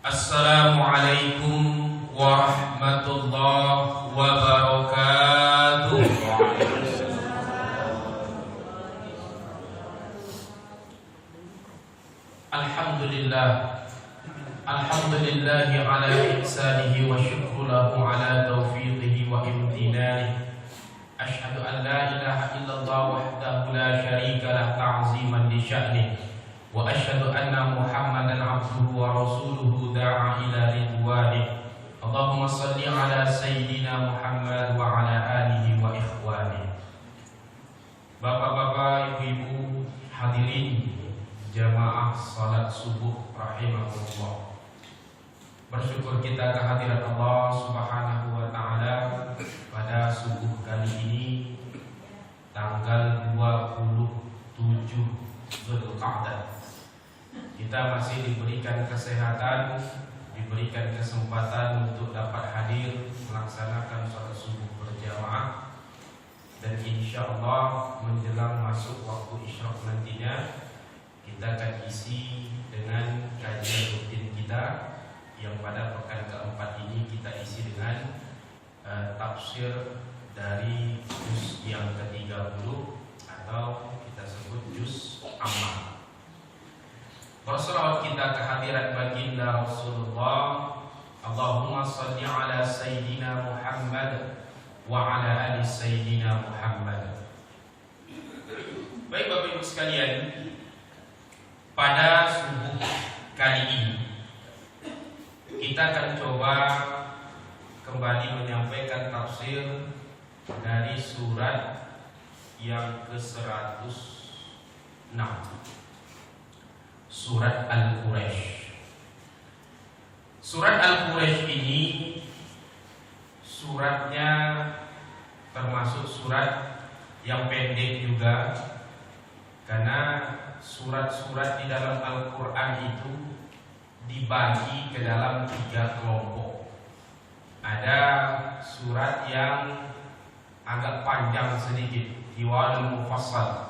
Assalamualaikum warahmatullahi wabarakatuh. Alhamdulillahi ala ihsanihi wa syukru lahu ala taufiqihi wa imtinanihi. Ashhadu an la ilaha illallah wahdahu la syarika lah ta'ziman li sya'nihi. Wa asyhadu anna Muhammadan abduhu wa rasuluhu da'a ila ridwanihi. Allahumma salli ala sayyidina Muhammad wa ala alihi wa ikhwanihi. Bapak-bapak, ibu-ibu, hadirin jamaah salat subuh rahimakumullah. Bersyukur kita kehadiran Allah Subhanahu wa taala pada subuh kali ini tanggal 27 Zulqa'dah. Kita masih diberikan kesehatan, diberikan kesempatan untuk dapat hadir melaksanakan sholat subuh berjamaah. Dan insya Allah menjelang masuk waktu isyraq nantinya, kita akan isi dengan kajian rutin kita, yang pada pekan keempat ini kita isi dengan tafsir dari juz yang ke-30 atau kita sebut juz Amma. Berselawat kita kehadiran baginda Rasulullah. Allahumma salli ala sayyidina Muhammad wa ala ali sayyidina Muhammad. Baik Bapak Ibu sekalian, pada subuh kali ini kita akan coba kembali menyampaikan tafsir dari surat yang ke-106, Surat Al-Quraisy. Surat Al-Quraisy ini suratnya termasuk surat yang pendek juga, karena surat-surat di dalam Al-Quran itu dibagi ke dalam 3 kelompok. Ada surat yang agak panjang sedikit, Tiwalul Mufassal.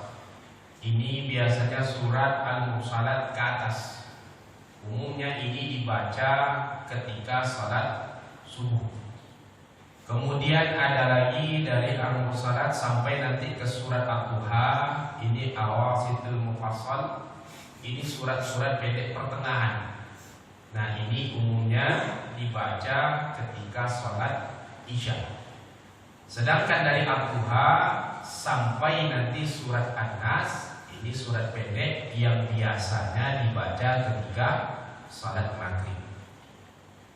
Ini biasanya surat Al-Mursalat ke atas. Umumnya ini dibaca ketika salat subuh. Kemudian ada lagi dari Al-Mursalat sampai nanti ke surat Ad-Duha. Ini Awasitul Mufassal. Ini surat-surat pendek pertengahan. Nah, ini umumnya dibaca ketika salat Isya. Sedangkan dari Ad-Duha sampai nanti surat An-Nas, ini surat pendek yang biasanya dibaca ketika salat maghrib.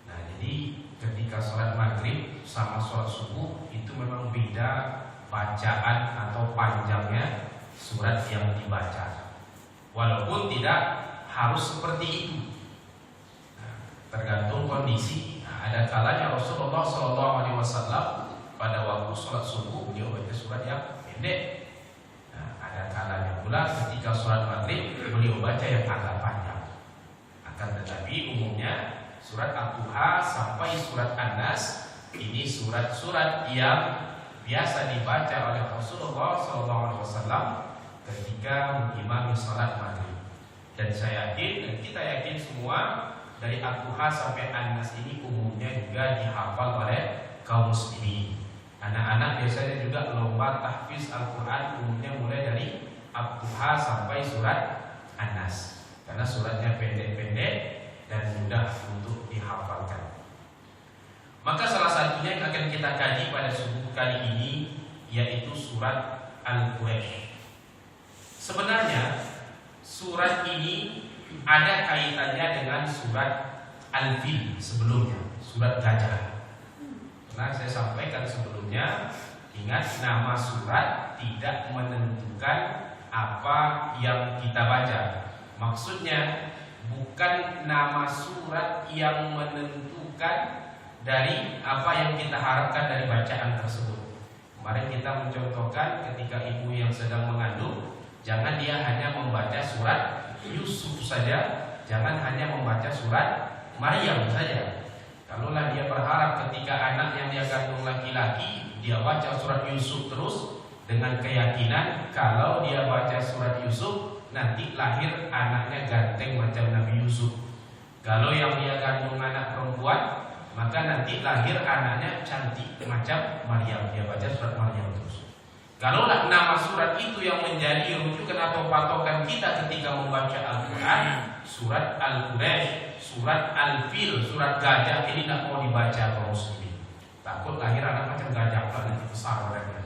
Nah, jadi ketika salat maghrib sama salat subuh itu memang beda bacaan atau panjangnya surat yang dibaca. Walaupun tidak harus seperti itu. Nah, tergantung kondisi. Nah, ada kalanya Rasulullah SAW pada waktu salat subuh beliau baca surat yang pendek. Ada kalanya pula ketika sholat maghrib beliau baca yang agak panjang. Akan tetapi umumnya surat Ad-Duha sampai surat An-Nas ini surat-surat yang biasa dibaca oleh Rasulullah SAW ketika mengimami sholat maghrib. Dan saya yakin dan kita yakin semua dari Ad-Duha sampai An-Nas ini umumnya juga dihafal oleh kaum muslimin. Anak-anak biasanya juga lomba tahfiz Al-Quran umumnya mulai dari Ad-Duha sampai surat An-Nas, karena suratnya pendek-pendek dan mudah untuk dihafalkan. Maka salah satunya yang akan kita kaji pada subuh kali ini yaitu surat Al-Quraisy. Sebenarnya surat ini ada kaitannya dengan surat Al-Fil sebelumnya, surat gajah. Nah, saya sampaikan sebelumnya, ingat nama surat tidak menentukan apa yang kita baca. Maksudnya bukan nama surat yang menentukan dari apa yang kita harapkan dari bacaan tersebut. Kemarin kita mencontohkan ketika ibu yang sedang mengandung, jangan dia hanya membaca surat Yusuf saja, jangan hanya membaca surat Maryam saja. Kalaulah dia berharap ketika anak yang dia kandung laki-laki, dia baca surat Yusuf terus dengan keyakinan kalau dia baca surat Yusuf nanti lahir anaknya ganteng macam Nabi Yusuf. Kalau yang dia kandung anak perempuan, maka nanti lahir anaknya cantik macam Maryam. Dia baca surat Maryam terus. Kalaulah nama surat itu yang menjadi rujukan atau patokan kita ketika membaca Al-Quran, surat Al-Quraisy, surat Al-Fil, surat gajah, ini tidak mau dibaca kaum muslimin. Takut lahir anak macam gajah, nanti besar orangnya.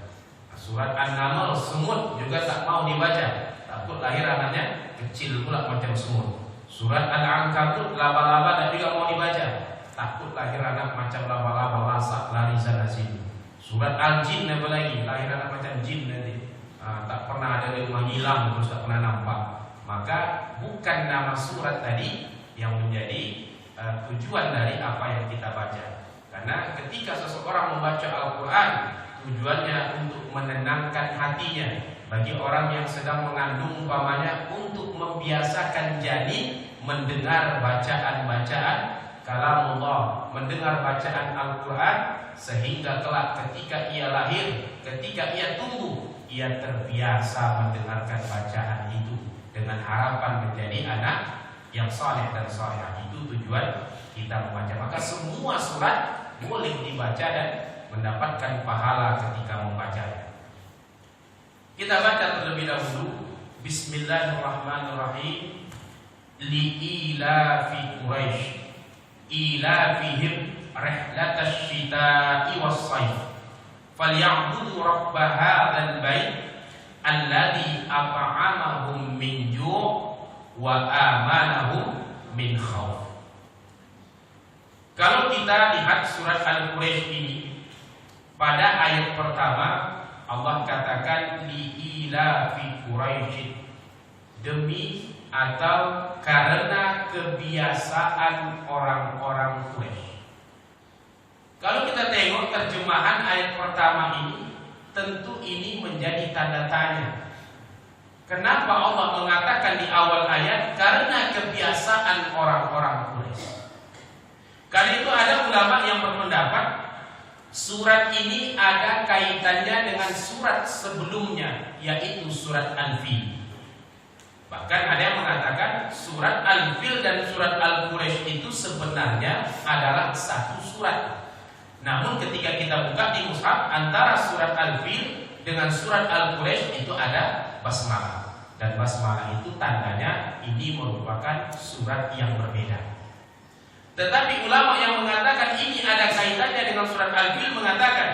Surat An-Naml, semut, juga tak mau dibaca. Takut lahir anaknya kecil pula macam semut. Surat Al-Ankabut, laba-laba dan juga mau dibaca. Takut lahir anak macam laba-laba, lasak, lari sana sini. Surat Al-Jin apalagi, lahir anak macam jin nanti. Tak pernah ada di rumah, hilang terus tak pernah nampak. Maka bukan nama surat tadi yang menjadi tujuan dari apa yang kita baca. Karena ketika seseorang membaca Al-Quran, tujuannya untuk menenangkan hatinya. Bagi orang yang sedang mengandung umpamanya, untuk membiasakan janin mendengar bacaan-bacaan kalamullah, mendengar bacaan Al-Quran, sehingga kelak ketika ia lahir, ketika ia tumbuh, ia terbiasa mendengarkan bacaan itu dengan harapan menjadi anak yang saleh dan salehah. Itu tujuan kita membaca. Maka semua surat boleh dibaca dan mendapatkan pahala ketika membacanya. Kita baca terlebih dahulu Bismillahirrahmanirrahim. Li'ilafi Quraisy ilafihim rihlatash shita'i was-sayf falyabudu rabb hadzal bait alladzi at'amahum min ju' wa amanahum min khauf. Kalau kita lihat surat Al-Quraisy ini, pada ayat pertama Allah katakan li'ilafi Quraisy, demi atau karena kebiasaan orang-orang Quraisy. Kalau kita tengok terjemahan ayat pertama ini, tentu ini menjadi tanda tanya. Kenapa Allah mengatakan di awal ayat karena kebiasaan orang-orang Quraisy? Karena itu ada ulama yang berpendapat surat ini ada kaitannya dengan surat sebelumnya, yaitu surat Al-Fil. Bahkan ada yang mengatakan surat Al-Fil dan surat Al-Quraisy itu sebenarnya adalah satu surat. Namun ketika kita buka di mushaf, antara surat Al-Fil dengan surat Al-Quraisy itu ada basmalah. Dan basmalah itu tandanya ini merupakan surat yang berbeda. Tetapi ulama yang mengatakan ini ada kaitannya dengan surat Al-Fil mengatakan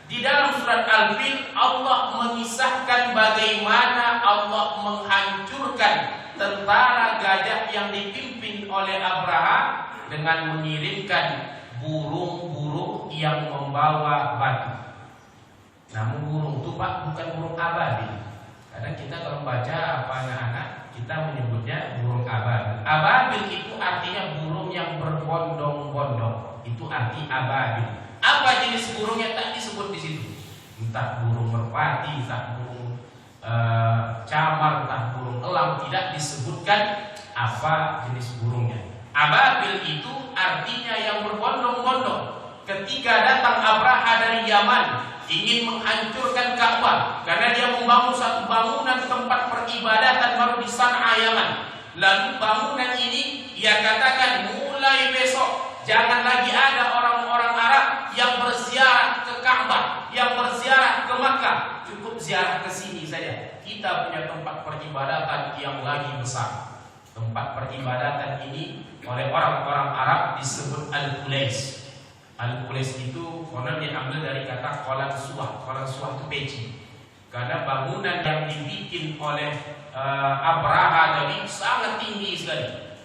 di dalam surat Al-Fil Allah mengisahkan bagaimana Allah menghancurkan tentara gajah yang dipimpin oleh Abraha dengan mengirimkan burung-burung yang membawa batu. Namun burung itu Pak bukan burung ababil. Kadang kita kalau baca apa anak-anak kita menyebutnya burung ababil. Ababil itu artinya burung yang berbondong-bondong. Itu arti ababil. Apa jenis burungnya tak disebut di situ. Entah burung merpati, entah burung camar, entah burung elang, tidak disebutkan apa jenis burungnya. Ababil itu artinya yang berbondong-bondong. Ketika datang Abraha dari Yaman ingin menghancurkan Ka'bah karena dia membangun satu bangunan tempat peribadatan baru di San'a Yaman. Lalu bangunan ini ia katakan mulai besok jangan lagi ada orang-orang Arab yang berziarah ke Ka'bah, yang berziarah ke Makkah. Cukup ziarah ke sini saja. Kita punya tempat peribadatan yang lagi besar. Tempat peribadatan ini oleh orang-orang Arab disebut Al-Qulays. Al-Qulays itu konon diambil dari kata kolan suah. Kolan suah itu peci. Karena bangunan yang dibikin oleh Abraha tadi sangat tinggi sekali.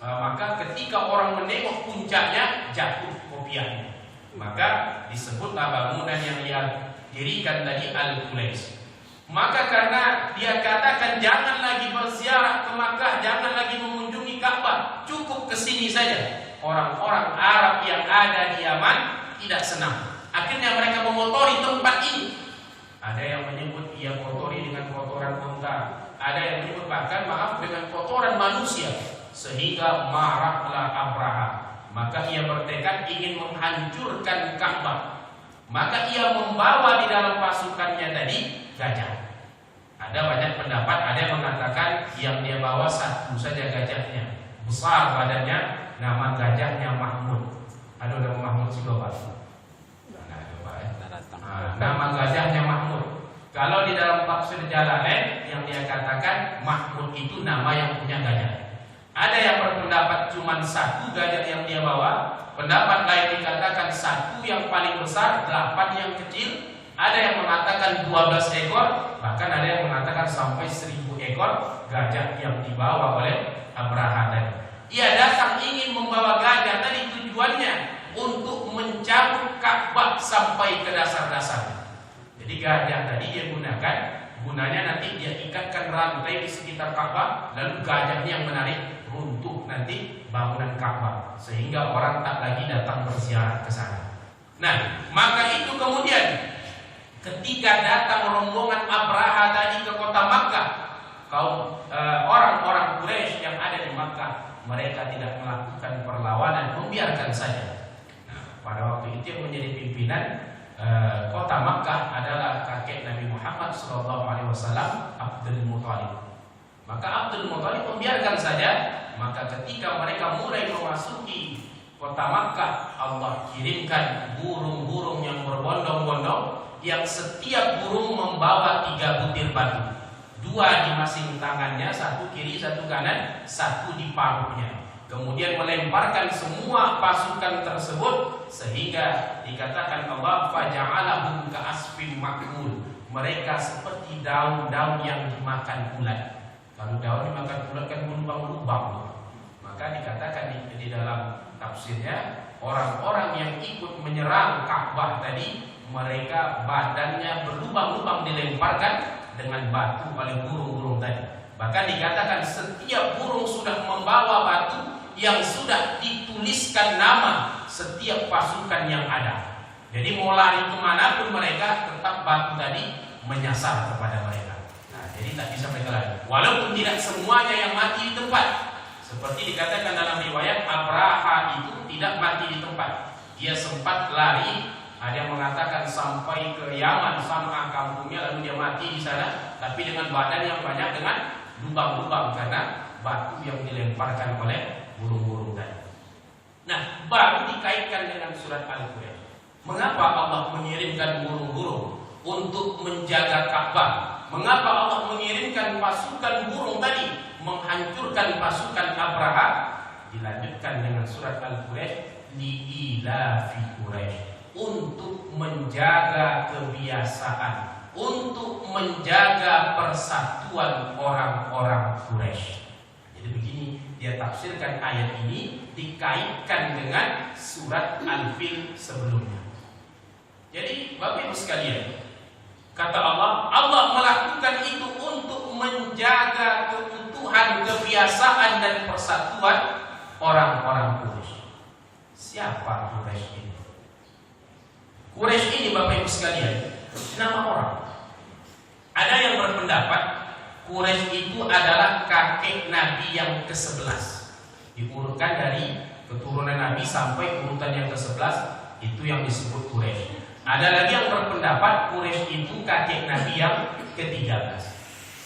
Maka ketika orang menengok puncaknya jatuh kopiahnya. Maka disebutlah bangunan yang dia dirikan tadi Al-Qulays. Maka karena dia katakan jangan lagi berziarah ke Makkah, jangan lagi mengunjungi Ka'bah, cukup ke sini saja. Orang-orang Arab yang ada di Yaman tidak senang. Akhirnya mereka memotori tempat ini. Ada yang menyebut ia kotori dengan kotoran unta. Ada yang menyebut bahkan maaf dengan kotoran manusia. Sehingga marahlah Abraha. Maka ia bertekad ingin menghancurkan Ka'bah. Maka ia membawa di dalam pasukannya tadi gajah. Ada banyak pendapat, ada yang mengatakan yang dia bawa satu saja gajahnya. besar badannya, nama gajahnya Mahmud. Ada nama Mahmud sih Bapak? Nama gajahnya Mahmud. Kalau di dalam tafsir Jalalain yang dia katakan Mahmud itu nama yang punya gajah. Ada yang berpendapat cuma satu gajah yang dia bawa. Pendapat lain dikatakan satu yang paling besar, 8 yang kecil. Ada yang mengatakan 12 ekor, bahkan ada yang mengatakan sampai 1000 ekor gajah yang dibawa oleh Abraha tadi. Ia datang ingin membawa gajah tadi, tujuannya untuk mencabut Ka'bah sampai ke dasar-dasar. Jadi gajah tadi dia gunakan, gunanya nanti dia ikatkan rantai di sekitar Ka'bah, lalu gajahnya yang menarik runtuh nanti bangunan Ka'bah, sehingga orang tak lagi datang berziarah ke sana. Nah, maka itu kemudian ketika datang rombongan Abraha tadi ke kota Makkah, kaum orang-orang Quraisy yang ada di Makkah, mereka tidak melakukan perlawanan, membiarkan saja. Nah, pada waktu itu yang menjadi pimpinan kota Makkah adalah kakek Nabi Muhammad SAW, Abdul Muthalib. Maka Abdul Muthalib membiarkan saja. Maka ketika mereka mulai memasuki kota Makkah, Allah kirimkan burung-burung yang berbondong-bondong, yang setiap burung membawa 3 butir batu, 2 di masing tangannya, 1 kiri 1 kanan, 1 di paruhnya. Kemudian melemparkan semua pasukan tersebut, sehingga dikatakan Allah faja'alahum ka'asfin ma'kul. Mereka seperti daun-daun yang dimakan ulat. Kalau daun dimakan ulat kan berlubang-lubang. Maka dikatakan di dalam tafsirnya, orang-orang yang ikut menyerang Ka'bah tadi, mereka badannya berlubang-lubang dilemparkan dengan batu oleh burung-burung tadi. Bahkan dikatakan setiap burung sudah membawa batu yang sudah dituliskan nama setiap pasukan yang ada. Jadi mau lari kemanapun mereka, tetap batu tadi menyasar kepada mereka. Nah, jadi tak bisa mereka lari. Walaupun tidak semuanya yang mati di tempat. Seperti dikatakan dalam riwayat, Abraha itu tidak mati di tempat. Dia sempat lari. Ada yang mengatakan sampai ke Yaman, San'a kampungnya, lalu dia mati di sana, tapi dengan badan yang banyak, dengan lubang-lubang karena batu yang dilemparkan oleh burung-burung tadi. Nah, baru dikaitkan dengan surat Al-Qur'an. Mengapa Allah mengirimkan burung-burung untuk menjaga Ka'bah? Mengapa Allah mengirimkan pasukan burung tadi menghancurkan pasukan Abraha? Dilanjutkan dengan surat Al-Qur'an, li'ilafi Quraisy, untuk menjaga kebiasaan, untuk menjaga persatuan orang-orang Quraisy. Jadi begini dia tafsirkan ayat ini, dikaitkan dengan surat Al-Fil sebelumnya. Jadi Bapak Ibu sekalian, kata Allah, Allah melakukan itu untuk menjaga keutuhan, kebiasaan dan persatuan orang-orang Quraisy. Siapa Quraisy ini? Quraisy ini Bapak Ibu sekalian, nama orang. Ada yang berpendapat Quraisy itu adalah kakek Nabi yang ke-11. Diurutkan dari keturunan Nabi sampai urutan yang ke-11, itu yang disebut Quraisy. Ada lagi yang berpendapat Quraisy itu kakek Nabi yang ke-13.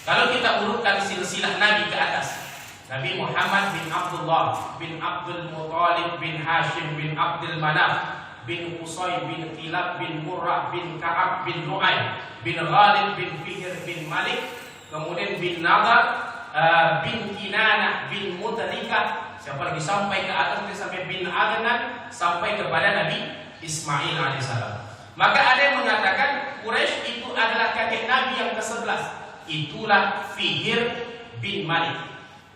Kalau kita urutkan silsilah Nabi ke atas, Nabi Muhammad bin Abdullah bin Abdul Muthalib bin Hashim bin Abdul Manaf bin Qusay bin Kilab bin Murrah bin Ka'ab bin Lu'ay bin Ghalib bin Fihr bin Malik, kemudian bin Nadar bin Kinanah bin Mudrikah, siapa lagi sampai ke atas sampai bin Adnan sampai kepada Nabi Ismail alaihissalam. Maka ada yang mengatakan Quraisy itu adalah kakek Nabi yang ke-11, itulah Fihr bin Malik.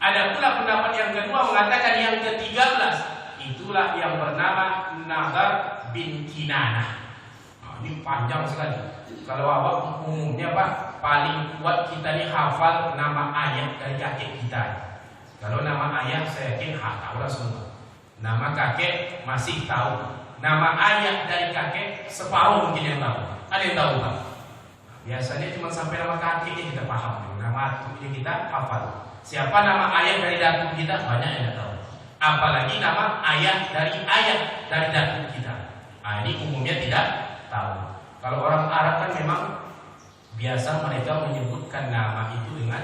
Ada pula pendapat yang kedua mengatakan yang ke-13, itulah yang bernama Nadar bin Kinanah. Nah, ini panjang sekali. Kalau awak umumnya Pak, paling kuat kita ini hafal nama ayah dari kakek kita. Kalau nama ayah saya yakin tahu lah semua. Nama kakek masih tahu. Nama ayah dari kakek separuh mungkin yang tahu. Ada yang tahu Pak? Biasanya cuma sampai nama kakeknya kita paham. Nama atunya kita hafal. Siapa nama ayah dari datuk kita? Banyak yang tahu. Apalagi nama ayah dari datuk kita. Nah, ini umumnya tidak tahu. Kalau orang Arab kan memang biasa mereka menyebutkan nama itu dengan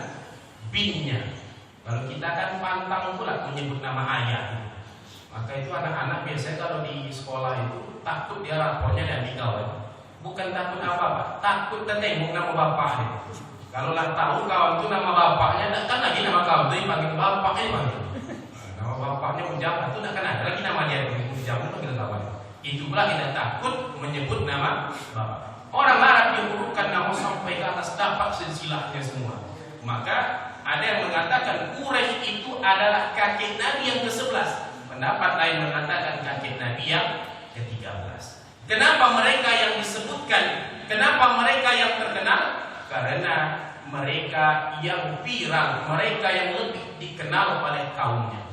binnya. Kalau kita kan pantang pula menyebut nama ayah. Maka itu anak-anak biasanya kalau di sekolah itu takut dia rapornya dan dikawan. Bukan takut apa-apa, takut ketemu nama bapaknya. Kalau lah tahu kawan itu nama bapaknya, kan lagi nama kawan itu dipanggil bapaknya dipanggil. Nama bapaknya menjawab itu kan ada lagi nama dia menjawab itu kita kawan. Itu pula kita takut menyebut nama bapak. Orang Arab yang urutkan nama sampai ke atas dapat silsilahnya semua. Maka ada yang mengatakan Quraisy itu adalah kakek Nabi yang ke-11. Pendapat lain mengatakan kakek Nabi yang ke-13. Kenapa mereka yang disebutkan? Kenapa mereka yang terkenal? Karena mereka yang viral, mereka yang lebih dikenal oleh kaumnya.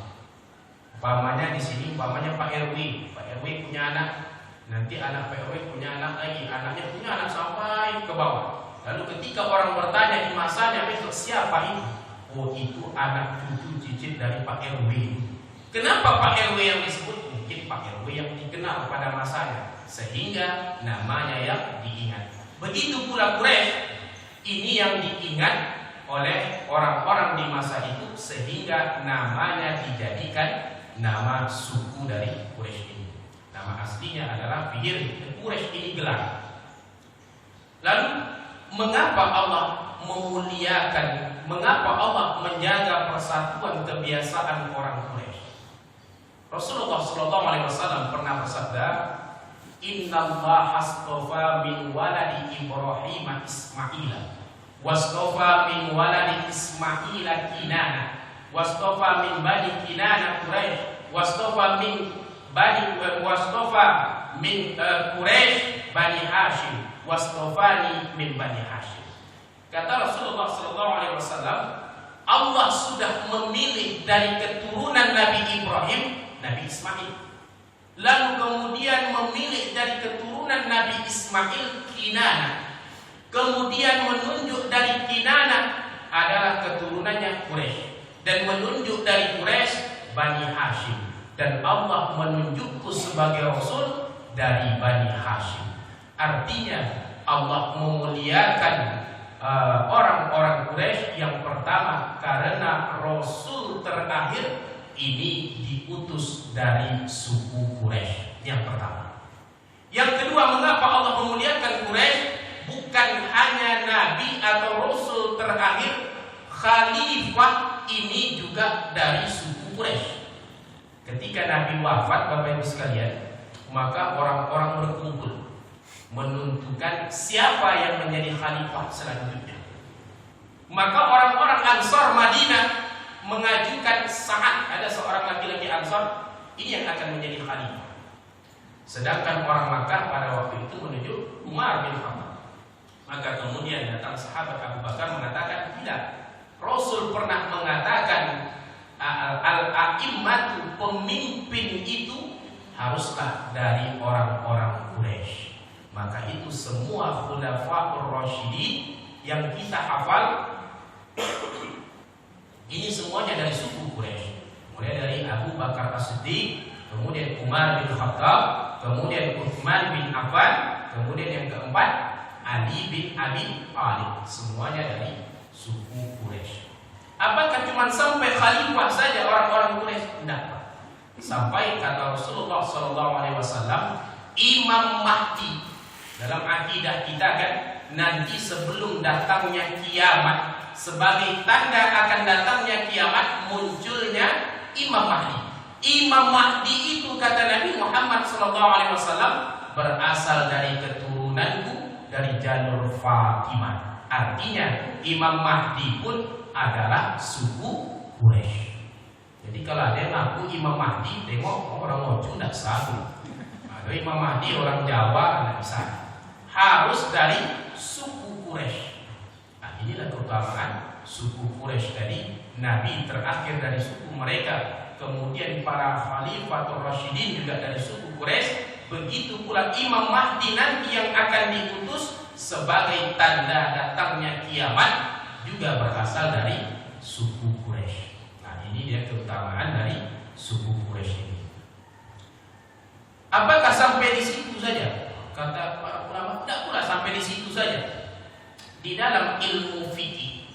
Umpamanya di sini, umpamanya Pak RW. Pak RW punya anak, nanti anak Pak RW punya anak lagi, anaknya punya anak sampai ke bawah. Lalu ketika orang bertanya di masanya besok siapa itu? Oh itu anak cucu cicit dari Pak RW. Kenapa Pak RW yang disebut? Mungkin Pak RW yang dikenal pada masanya, sehingga namanya yang diingat. Begitu pula Quraisy, ini yang diingat oleh orang-orang di masa itu, sehingga namanya dijadikan nama suku dari Quraisy ini. Nama aslinya adalah Fihr. Quraisy ini gelar. Lalu mengapa Allah memuliakan, mengapa Allah menjaga persatuan kebiasaan orang Quraisy? Rasulullah SAW pernah bersabda, Innallaha astafa min waladi Ibrahim Ismaila, wastafa min waladi Ismaila Kinana, wastafa min bani Kinana Quraisy, wastafa min Quraisy bani Hashim, wastafani min bani Hashim. Kata Rasulullah SAW, Allah sudah memilih dari keturunan Nabi Ibrahim Nabi Ismail. Lalu kemudian memilih dari keturunan Nabi Ismail Kinana. Kemudian menunjuk dari Kinana adalah keturunannya Quraisy, dan menunjuk dari Quraisy Bani Hashim. Dan Allah menunjukku sebagai Rasul dari Bani Hashim. Artinya Allah memuliakan orang-orang Quraisy yang pertama karena Rasul terakhir ini diutus dari suku Quraisy yang pertama. Yang kedua, mengapa Allah memuliakan Quraisy? Bukan hanya Nabi atau Rasul terakhir, Khalifah ini juga dari suku Quraisy. Ketika Nabi wafat, Bapak Ibu sekalian, maka orang-orang berkumpul menentukan siapa yang menjadi khalifah selanjutnya. Maka orang-orang Ansar Madinah mengajukan Sa'ad, ada seorang laki-laki Ansar, ini yang akan menjadi khalifah. Sedangkan orang Makkah pada waktu itu menuju Umar bin Khattab. Maka kemudian datang sahabat Abu Bakar mengatakan, tidak, Rasul pernah mengatakan al-a'immatu, pemimpin itu haruslah dari orang-orang Quraisy. Maka itu semua khulafaur rasyidin yang kita hafal ini semuanya dari suku Quraisy. Mulai dari Abu Bakar As-Siddiq, kemudian Umar bin Khattab, kemudian Utsman bin Affan, kemudian yang keempat Ali bin Abi Thalib. Semuanya dari suku Quraisy. Apakah cuma sampai khalifah saja orang-orang Quraisy? Tidak. Sampai kata Rasulullah SAW, Imam Mahdi. Dalam akidah kita kan, nanti sebelum datangnya kiamat, sebagai tanda akan datangnya kiamat, munculnya Imam Mahdi. Imam Mahdi itu kata Nabi Muhammad SAW berasal dari keturunanku, dari jalur Fatimah. Artinya Imam Mahdi pun adalah suku Quraisy. Jadi kalau ada yang ngaku Imam Mahdi, tengok orang Mojo tidak satu. Ada Imam Mahdi orang Jawa tidak bisa. Harus dari suku Quraisy. Nah, inilah keutamaan suku Quraisy tadi. Nabi terakhir dari suku mereka, kemudian para Khalifatul Rasyidin juga dari suku Quraisy. Begitu pula Imam Mahdi nanti yang akan diutus sebagai tanda datangnya kiamat juga berasal dari suku Quraisy. Nah, ini dia keutamaan dari suku Quraisy ini. Apakah sampai di situ saja? Kata para ulama, tidak pula sampai di situ saja. Di dalam ilmu fikih,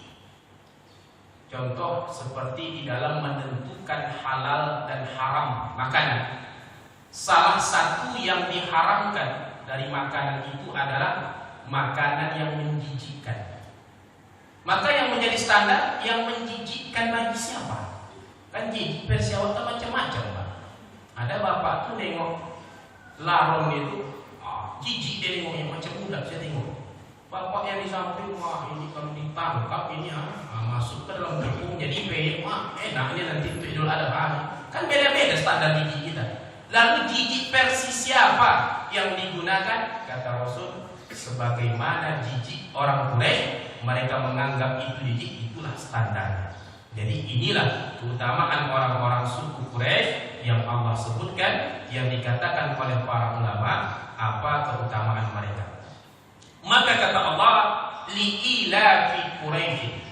Contoh seperti di dalam menentukan halal dan haram makanan. Salah satu yang diharamkan dari makanan itu adalah makanan yang menjijikkan. Maka yang menjadi standar yang menjijikkan bagi siapa? Kan jijik versi awak macam-macam, Pak. Ada bapak tuh nengok larong itu, jijik dia nengok yang macam budak saya tengok. Bapak yang di samping, wah ini kalau ditangkap ini masuk ke dalam tepung jadi peyek, enaknya nanti untuk Idul Adha. Kan beda-beda standar jijik kita. Lalu jijik versi siapa yang digunakan? Kata Rasul, sebagaimana jijik orang Quraisy, mereka menganggap itu jijik, itulah standarnya. Jadi inilah keutamaan orang-orang suku Quraisy yang Allah sebutkan, yang dikatakan oleh para ulama apa keutamaan mereka. Maka kata Allah, li'ilafi Quraisy,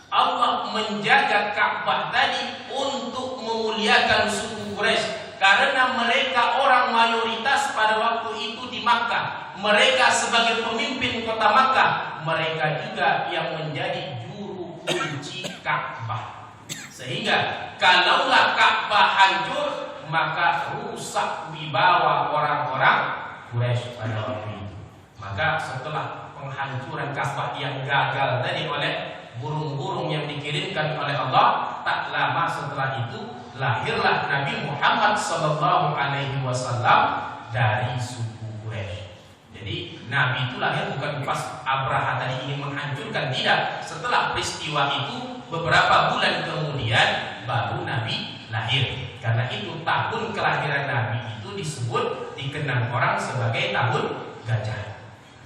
Allah menjaga Ka'bah tadi untuk memuliakan suku Quraisy. Karena mereka orang mayoritas pada waktu itu di Makkah. Mereka sebagai pemimpin kota Makkah, mereka juga yang menjadi juru kunci Ka'bah. Sehingga kalaulah Ka'bah hancur, maka rusak wibawa orang-orang Quraisy pada waktu itu. Maka setelah penghancuran Ka'bah yang gagal tadi oleh burung-burung yang dikirimkan oleh Allah, tak lama setelah itu lahirlah Nabi Muhammad SAW dari suku Quraisy. Jadi Nabi itu lahir bukan pas Abraha tadi ingin menghancurkan, tidak. Setelah peristiwa itu beberapa bulan kemudian baru Nabi lahir. Karena itu tahun kelahiran Nabi itu disebut, dikenang orang sebagai tahun gajah.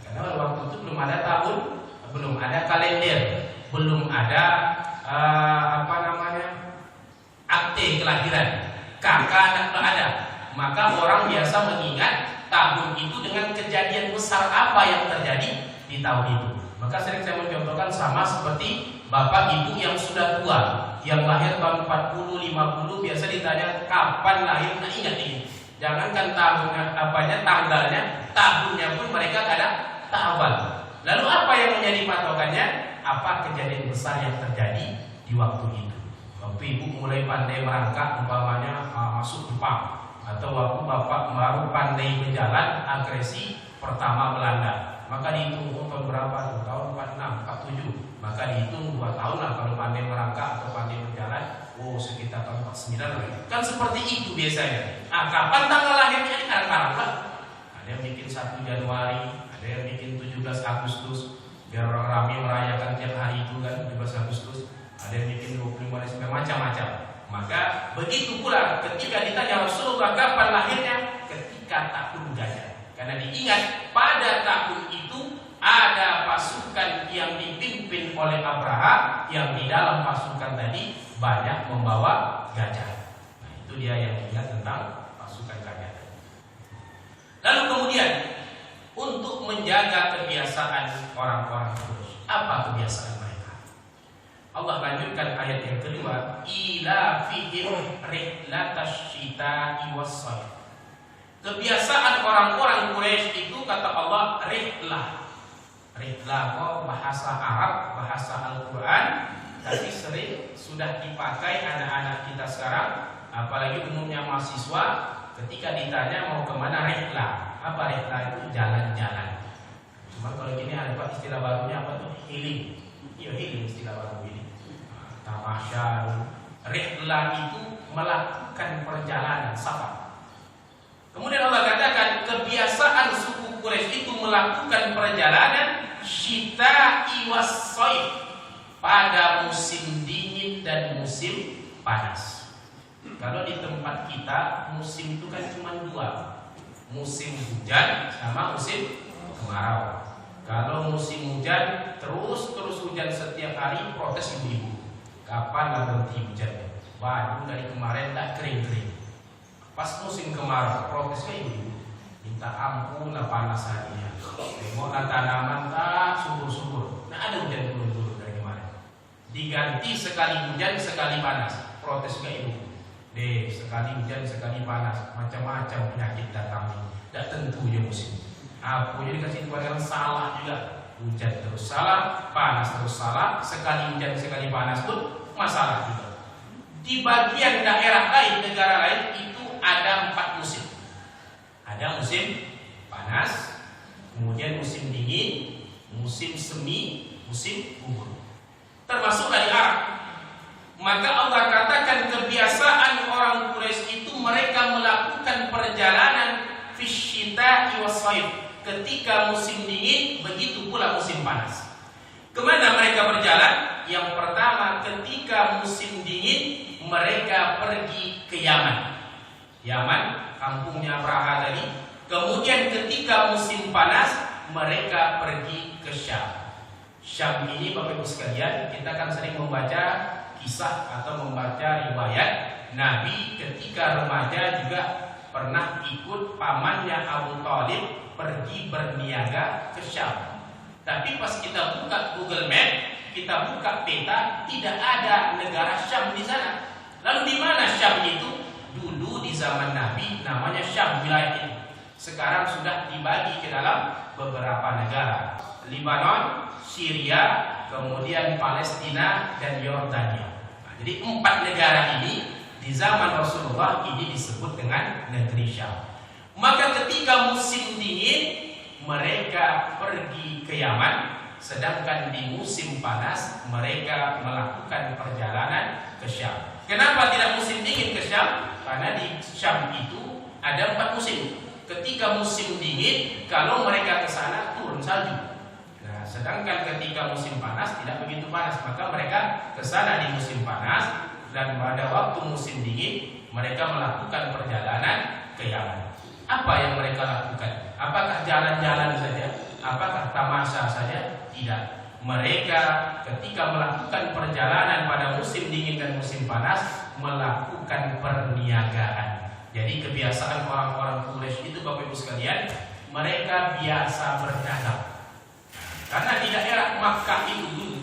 Karena waktu itu belum ada tahun, belum ada kalender, belum ada akte kelahiran, kakak anak ada. Maka orang biasa mengingat tahun itu dengan kejadian besar apa yang terjadi di tahun itu. Maka sering saya mencontohkan sama seperti bapak ibu yang sudah tua, yang lahir tahun 40, 50, biasa ditanya kapan lahir, nah ingat ini. Jangankan tahunnya, tanggalnya, tahunnya pun mereka kadang tak hafal. Lalu apa yang menjadi patokannya? Apa kejadian besar yang terjadi di waktu itu? Waktu ibu mulai pandai merangkak, umpamanya masuk Jepang, atau waktu bapak baru pandai berjalan, agresi pertama Belanda, maka dihitung tahun berapa? Tahun 46, 47. Maka dihitung 2 tahun lah kalau pandai merangkak atau pandai berjalan. Sekitar tahun 49. Kan seperti itu biasanya. Kapan tanggal lahirnya? Ini kadang-kadang lah. Ada yang bikin 1 Januari, ada yang bikin 17 Agustus, biar orang ramai merayakan tiap hari itu kan, 17 Agustus. Ada yang bikin 25 Desember, macam-macam. Maka begitu pula ketika ditanya Rasulullah kapan lahirnya, ketika tahun gajah. Karena diingat pada tahun itu ada pasukan yang dipimpin oleh Abraha, yang di dalam pasukan tadi banyak membawa gajah. Nah, itu dia yang diingat tentang pasukan gajah. Lalu kemudian untuk menjaga kebiasaan orang-orang Quraisy, apa kebiasaan mereka? Allah lanjutkan ayat yang kedua, ila fihim rihlatash shita'i was-shayf. Kebiasaan orang-orang Quraisy itu kata Allah rihlah. Rihlah kok bahasa Arab, bahasa Al-Quran, tapi sering sudah dipakai anak-anak kita sekarang, apalagi umumnya mahasiswa, ketika ditanya mau kemana rihlah. Apa rihlah itu? Jalan-jalan. Cuma kalau gini ada istilah barunya apa tuh? Healing. Iya, healing istilah baru ini. Tamasya. Rihlah itu melakukan perjalanan, safar. Kemudian Allah katakan kebiasaan suku Quraisy itu melakukan perjalanan syita'i was-shayf, pada musim dingin dan musim panas. Kalau di tempat kita musim itu kan cuma 2, musim hujan sama musim kemarau. Kalau musim hujan terus hujan setiap hari, protes ibu-ibu. Kapan lah berhenti hujannya? Baju dari kemarin tak kering-kering. Pas musim kemarau, protesnya ibu-ibu. Minta ampun lah panasannya. Tengoklah tanaman tak subur-subur. Nah ada hujan turun-turun dari kemarin. Diganti sekali hujan sekali panas. Protes juga ibu. Sekali hujan sekali panas, macam-macam penyakit datang. Tidak tentu ya musim. Aku jadi kasih keluar yang salah juga. Hujan terus salah, panas terus salah. Sekali hujan sekali panas pun masalah juga. Di bagian daerah lain, negara lain itu ada 4 musim. Ada musim panas, kemudian musim dingin, musim semi, musim gugur. Termasuk dari Arab. Maka Allah katakan kebiasaan orang Quraisy itu mereka melakukan perjalanan fisyita'i wassaif. Ketika musim dingin, begitu pula musim panas. Kemana mereka berjalan? Yang pertama, ketika musim dingin mereka pergi ke Yaman. Yaman, kampungnya Abraha tadi. Kemudian ketika musim panas mereka pergi ke Syam. Syam ini Bapak Ibu sekalian, kita kan sering membaca kisah atau membaca riwayat Nabi ketika remaja juga pernah ikut pamannya Abu Thalib pergi berniaga ke Syam. Tapi pas kita buka Google Map, kita buka peta, tidak ada negara Syam di sana. Lalu di mana Syam itu? Dulu di zaman Nabi namanya Syam wilayah itu. Sekarang sudah dibagi ke dalam beberapa negara. Lebanon, Syria, kemudian Palestina dan Yordania. Nah, jadi 4 negara ini di zaman Rasulullah ini disebut dengan negeri Syam. Maka ketika musim dingin mereka pergi ke Yaman, sedangkan di musim panas mereka melakukan perjalanan ke Syam. Kenapa tidak musim dingin ke Syam? Karena di Syam itu ada 4 musim. Ketika musim dingin, kalau mereka ke sana turun salju. Nah, sedangkan ketika musim panas tidak begitu panas, maka mereka ke sana di musim panas, dan pada waktu musim dingin mereka melakukan perjalanan ke Yaman. Apa yang mereka lakukan? Apakah jalan-jalan saja? Apakah tamasya saja? Tidak. Mereka ketika melakukan perjalanan pada musim dingin dan musim panas melakukan perniagaan. Jadi kebiasaan orang-orang Quraisy itu Bapak Ibu sekalian, mereka biasa berdagang. Karena di daerah Makkah itu dulu,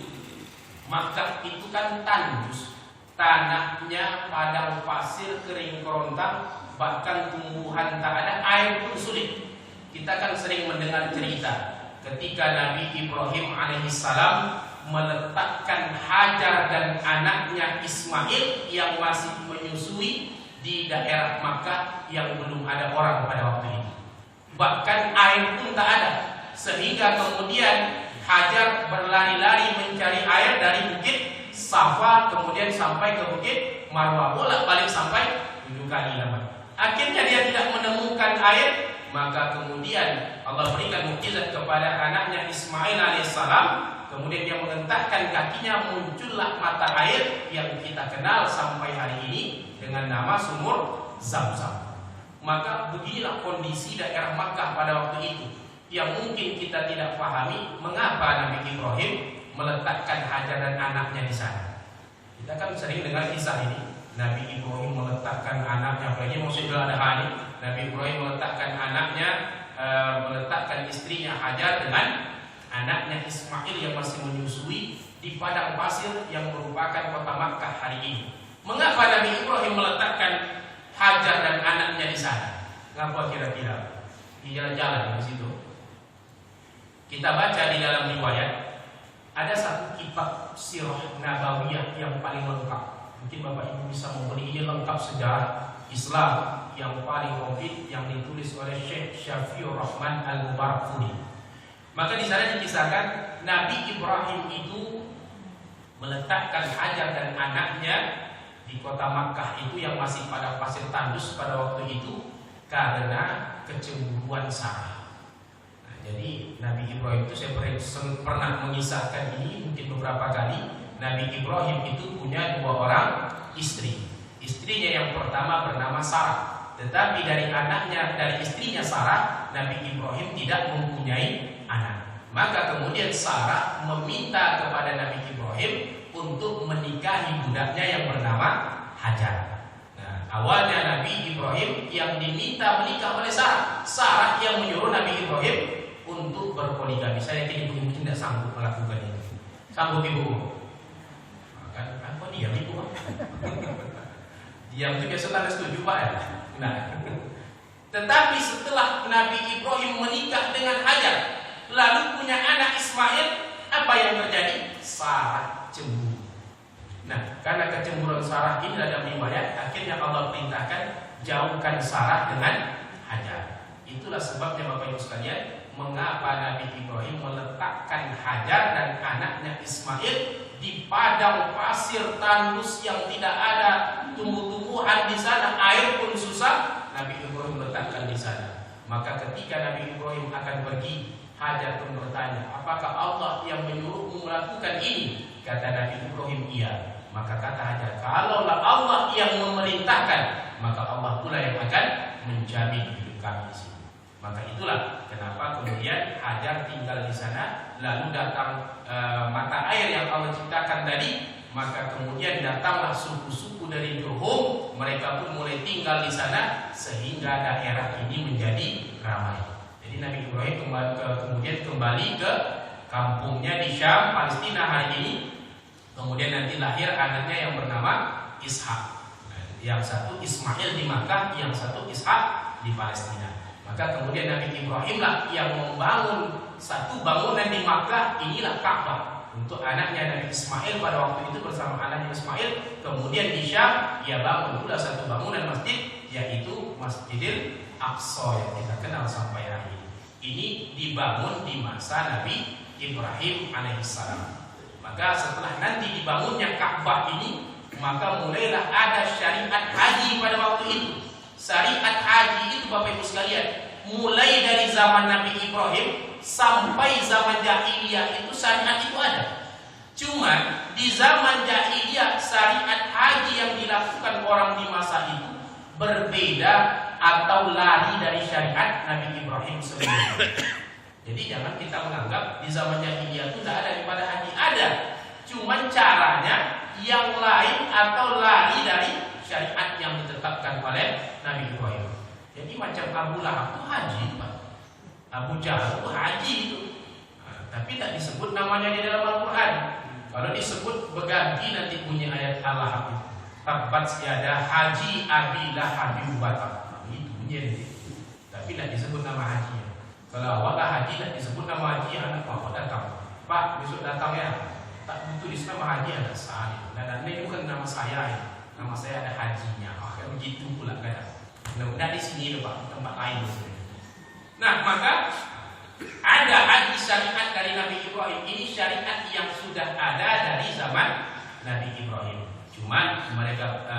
Makkah itu kan tandus, tanahnya padang pasir kering kerontang, bahkan tumbuhan tak ada, air pun sulit. Kita kan sering mendengar cerita ketika Nabi Ibrahim alaihissalam meletakkan Hajar dan anaknya Ismail yang masih menyusui di daerah Makkah yang belum ada orang pada waktu itu. Bahkan air pun tak ada, sehingga kemudian Hajar berlari-lari mencari air dari bukit Safa kemudian sampai ke bukit Marwah, bolak-balik sampai 7 kali lamanya. Akhirnya dia tidak menemukan air, maka kemudian Allah berikan mukjizat kepada anaknya Ismail alaihissalam. Kemudian dia mengentakkan kakinya, muncullah mata air yang kita kenal sampai hari ini dengan nama sumur Zam-Zam. Maka beginilah kondisi daerah Makkah pada waktu itu, yang mungkin kita tidak pahami mengapa Nabi Ibrahim meletakkan Hajar dan anaknya di sana. Kita kan sering dengar kisah ini. Nabi Ibrahim meletakkan anaknya, apalagi Musa ada hari. Nabi Ibrahim meletakkan anaknya, meletakkan istrinya Hajar dengan anaknya Ismail yang masih menyusui di padang pasir yang merupakan kota Makkah hari ini. Mengapa Nabi Ibrahim meletakkan Hajar dan anaknya di sana? Ngapa kira-kira? Di jalan-jalan di situ. Kita baca di dalam riwayat, ada satu kitab sirah nabawiyah yang paling lengkap. Mungkin Bapak Ibu bisa membeli ini, lengkap sejarah Islam yang paling komplit, yang ditulis oleh Syekh Syafiur Rahman Al-Mubarakfuri. Maka di sana dikisahkan Nabi Ibrahim itu meletakkan Hajar dan anaknya di kota Makkah itu yang masih pada pasir tandus pada waktu itu karena kecemburuan Sarah. Nah, jadi Nabi Ibrahim itu, saya pernah mengisahkan ini mungkin beberapa kali. Nabi Ibrahim itu punya 2 orang istri. Istrinya yang pertama bernama Sarah. Tetapi dari anaknya, dari istrinya Sarah, Nabi Ibrahim tidak mempunyai anak. Maka kemudian Sarah meminta kepada Nabi Ibrahim untuk menikahi budaknya yang bernama Hajar. Nah, awalnya Nabi Ibrahim yang diminta menikah oleh Sarah. Sarah yang menyuruh Nabi Ibrahim untuk berpoligami. Saya yakin ibu-ibu tidak sanggup melakukan ini. Sanggup ibu? Apa diam ibu? Diam itu biasa tanda setuju Pak ya. Nah, tetapi setelah Nabi Ibrahim menikah dengan Hajar, lalu punya anak Ismail, apa yang terjadi? Sarah cemburu. Nah, karena kecemburuan Sarah ini ada riwayat, akhirnya Allah perintahkan jauhkan Sarah dengan Hajar. Itulah sebabnya Bapak Ibu sekalian, mengapa Nabi Ibrahim meletakkan Hajar dan anaknya Ismail di padang pasir tandus yang tidak ada tumbuh-tumbuhan di sana, air pun susah, Nabi Ibrahim letakkan di sana. Maka ketika Nabi Ibrahim akan pergi, Hajar pun bertanya, apakah Allah yang menyuruhmu melakukan ini? Kata Nabi Ibrahim, iya. Maka kata Hajar, kalaulah Allah yang memerintahkan, maka Allah pula yang akan menjamin hidup kami di sini. Maka itulah kenapa kemudian Hajar tinggal di sana, lalu datang mata air yang Allah ciptakan tadi, maka kemudian datanglah suku-suku dari Jurhum, mereka pun mulai tinggal di sana sehingga daerah ini menjadi ramai. Jadi Nabi Ibrahim kemudian kembali ke kampungnya di Syam, Palestina hari ini. Kemudian nanti lahir anaknya yang bernama Ishak. Yang satu Ismail di Makkah, yang satu Ishak di Palestina. Maka kemudian Nabi Ibrahim lah yang membangun satu bangunan di Makkah, inilah Ka'bah untuk anaknya Nabi Ismail pada waktu itu bersama anaknya Ismail. Kemudian di Syam ia bangun pula satu bangunan masjid, yaitu Masjidil Aqsa yang kita kenal sampai hari ini. Ini dibangun di masa Nabi Ibrahim alaihissalam. Maka setelah nanti dibangunnya Ka'bah ini, maka mulailah ada syariat haji pada waktu itu. Syariat haji itu Bapak Ibu sekalian, mulai dari zaman Nabi Ibrahim sampai zaman jahiliyah itu syariat itu ada. Cuma di zaman jahiliyah syariat haji yang dilakukan orang di masa itu berbeda atau lari dari syariat Nabi Ibrahim sebelumnya. Jadi jangan kita menganggap di zaman jahiliyah itu tidak ada ibadah haji, ada. Cuma caranya yang lain atau lari dari syariat yang ditetapkan oleh Nabi Ibrahim. Jadi macam Abu Lahab itu haji, Pak. Abu Jahal itu haji itu. Tapi tak disebut namanya di dalam Al-Quran. Kalau disebut berganti nanti bunyi ayat Al-Lahab itu. Tabbat siada haji Abi Lahab Batak. Itu bunyi. Tapi tak disebut nama haji. Kalau awal haji tak disebut nama haji, anak Bapak datang. Pak, besok datang ya. Tak butuh disebut nama haji, anak saya. Dan ini bukan nama saya ya. Nama saya ada hajinya. Kayak begitu pula kadang. Nah di sini Pak, tempat lain di sini. Nah maka ada haji syariat dari Nabi Ibrahim. Ini syariat yang sudah ada dari zaman Nabi Ibrahim. Cuma mereka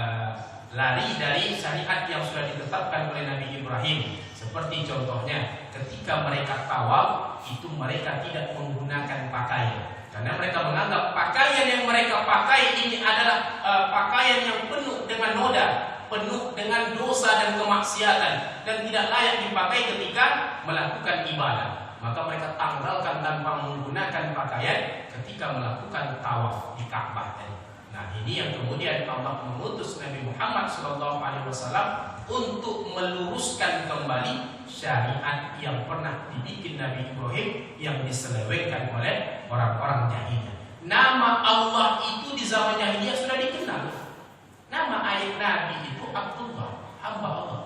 lari dari syariat yang sudah ditetapkan oleh Nabi Ibrahim. Seperti contohnya ketika mereka tawaf itu mereka tidak menggunakan pakaian. Karena mereka menganggap pakaian yang mereka pakai ini adalah pakaian yang penuh dengan noda, penuh dengan dosa dan kemaksiatan, dan tidak layak dipakai ketika melakukan ibadah. Maka mereka tanggalkan tanpa menggunakan pakaian ketika melakukan tawaf di Ka'bah tadi. Nah ini yang kemudian Allah mengutus Nabi Muhammad SAW untuk meluruskan kembali syariat yang pernah dibikin Nabi Ibrahim yang diselewengkan oleh orang-orang jahiliyah. Nama Allah itu di zaman jahiliyah sudah dikenal. Nama ayat Nabi itu Abdullah, hamba Allah.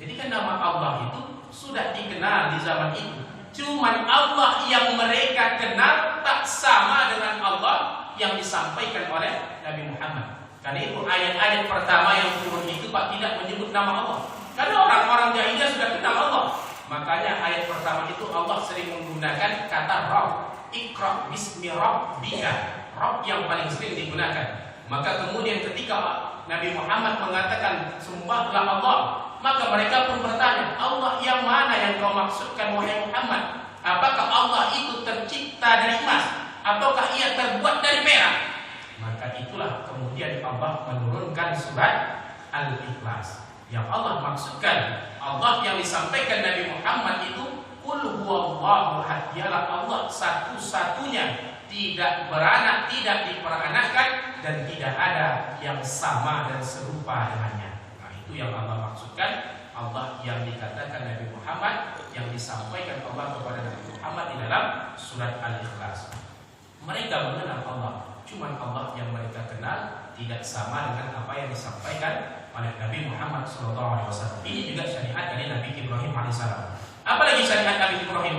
Jadi kan nama Allah itu sudah dikenal di zaman itu. Cuman Allah yang mereka kenal tak sama dengan Allah yang disampaikan oleh Nabi Muhammad. Karena itu ayat-ayat pertama yang turun itu Pak tidak menyebut nama Allah. Karena orang-orang jahiliyah sudah kenal Allah. Makanya ayat pertama itu Allah sering menggunakan kata Rabb. Iqra bismi rabbika. Rabb yang paling sering digunakan. Maka kemudian ketika Nabi Muhammad mengatakan sembahlah Allah, maka mereka pun bertanya, Allah yang mana yang kau maksudkan wahai Muhammad? Apakah Allah itu tercipta dari emas? Ataukah ia terbuat dari perak? Maka itulah kemudian Allah menurunkan surat Al-Ikhlas. Yang Allah maksudkan, Allah yang disampaikan Nabi Muhammad itu Qul huwallahu ahad, dialah Allah satu-satunya, tidak beranak, tidak diperanakkan, dan tidak ada yang sama dan serupa dengannya. Nah itu yang Allah maksudkan, Allah yang dikatakan Nabi Muhammad, yang disampaikan Allah kepada Nabi Muhammad di dalam surat Al-Ikhlas. Mereka mengenal Allah, cuma Allah yang mereka kenal tidak sama dengan apa yang disampaikan oleh Nabi Muhammad SAW. Ini juga syariat dari Nabi Ibrahim AS. Apalagi syariat Nabi Ibrahim?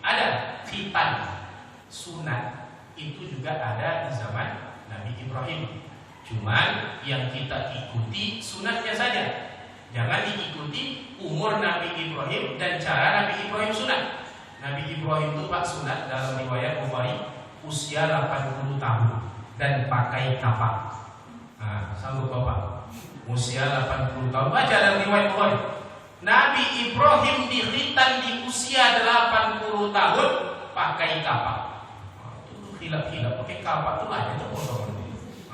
Ada khitan, sunat, itu juga ada di zaman Nabi Ibrahim. Cuman yang kita ikuti sunatnya saja. Jangan diikuti umur Nabi Ibrahim dan cara Nabi Ibrahim sunat. Nabi Ibrahim itu Pak sunat dalam riwayat Bukhari usia 80 tahun dan pakai kapak. Nah, sanggup Bapak? Usia 80 tahun. Baca dalam riwayat Bukhari. Nabi Ibrahim dikhitan di usia 80 tahun pakai kapak. Itu hilap-hilap pakai kapak itu aja tuh potong.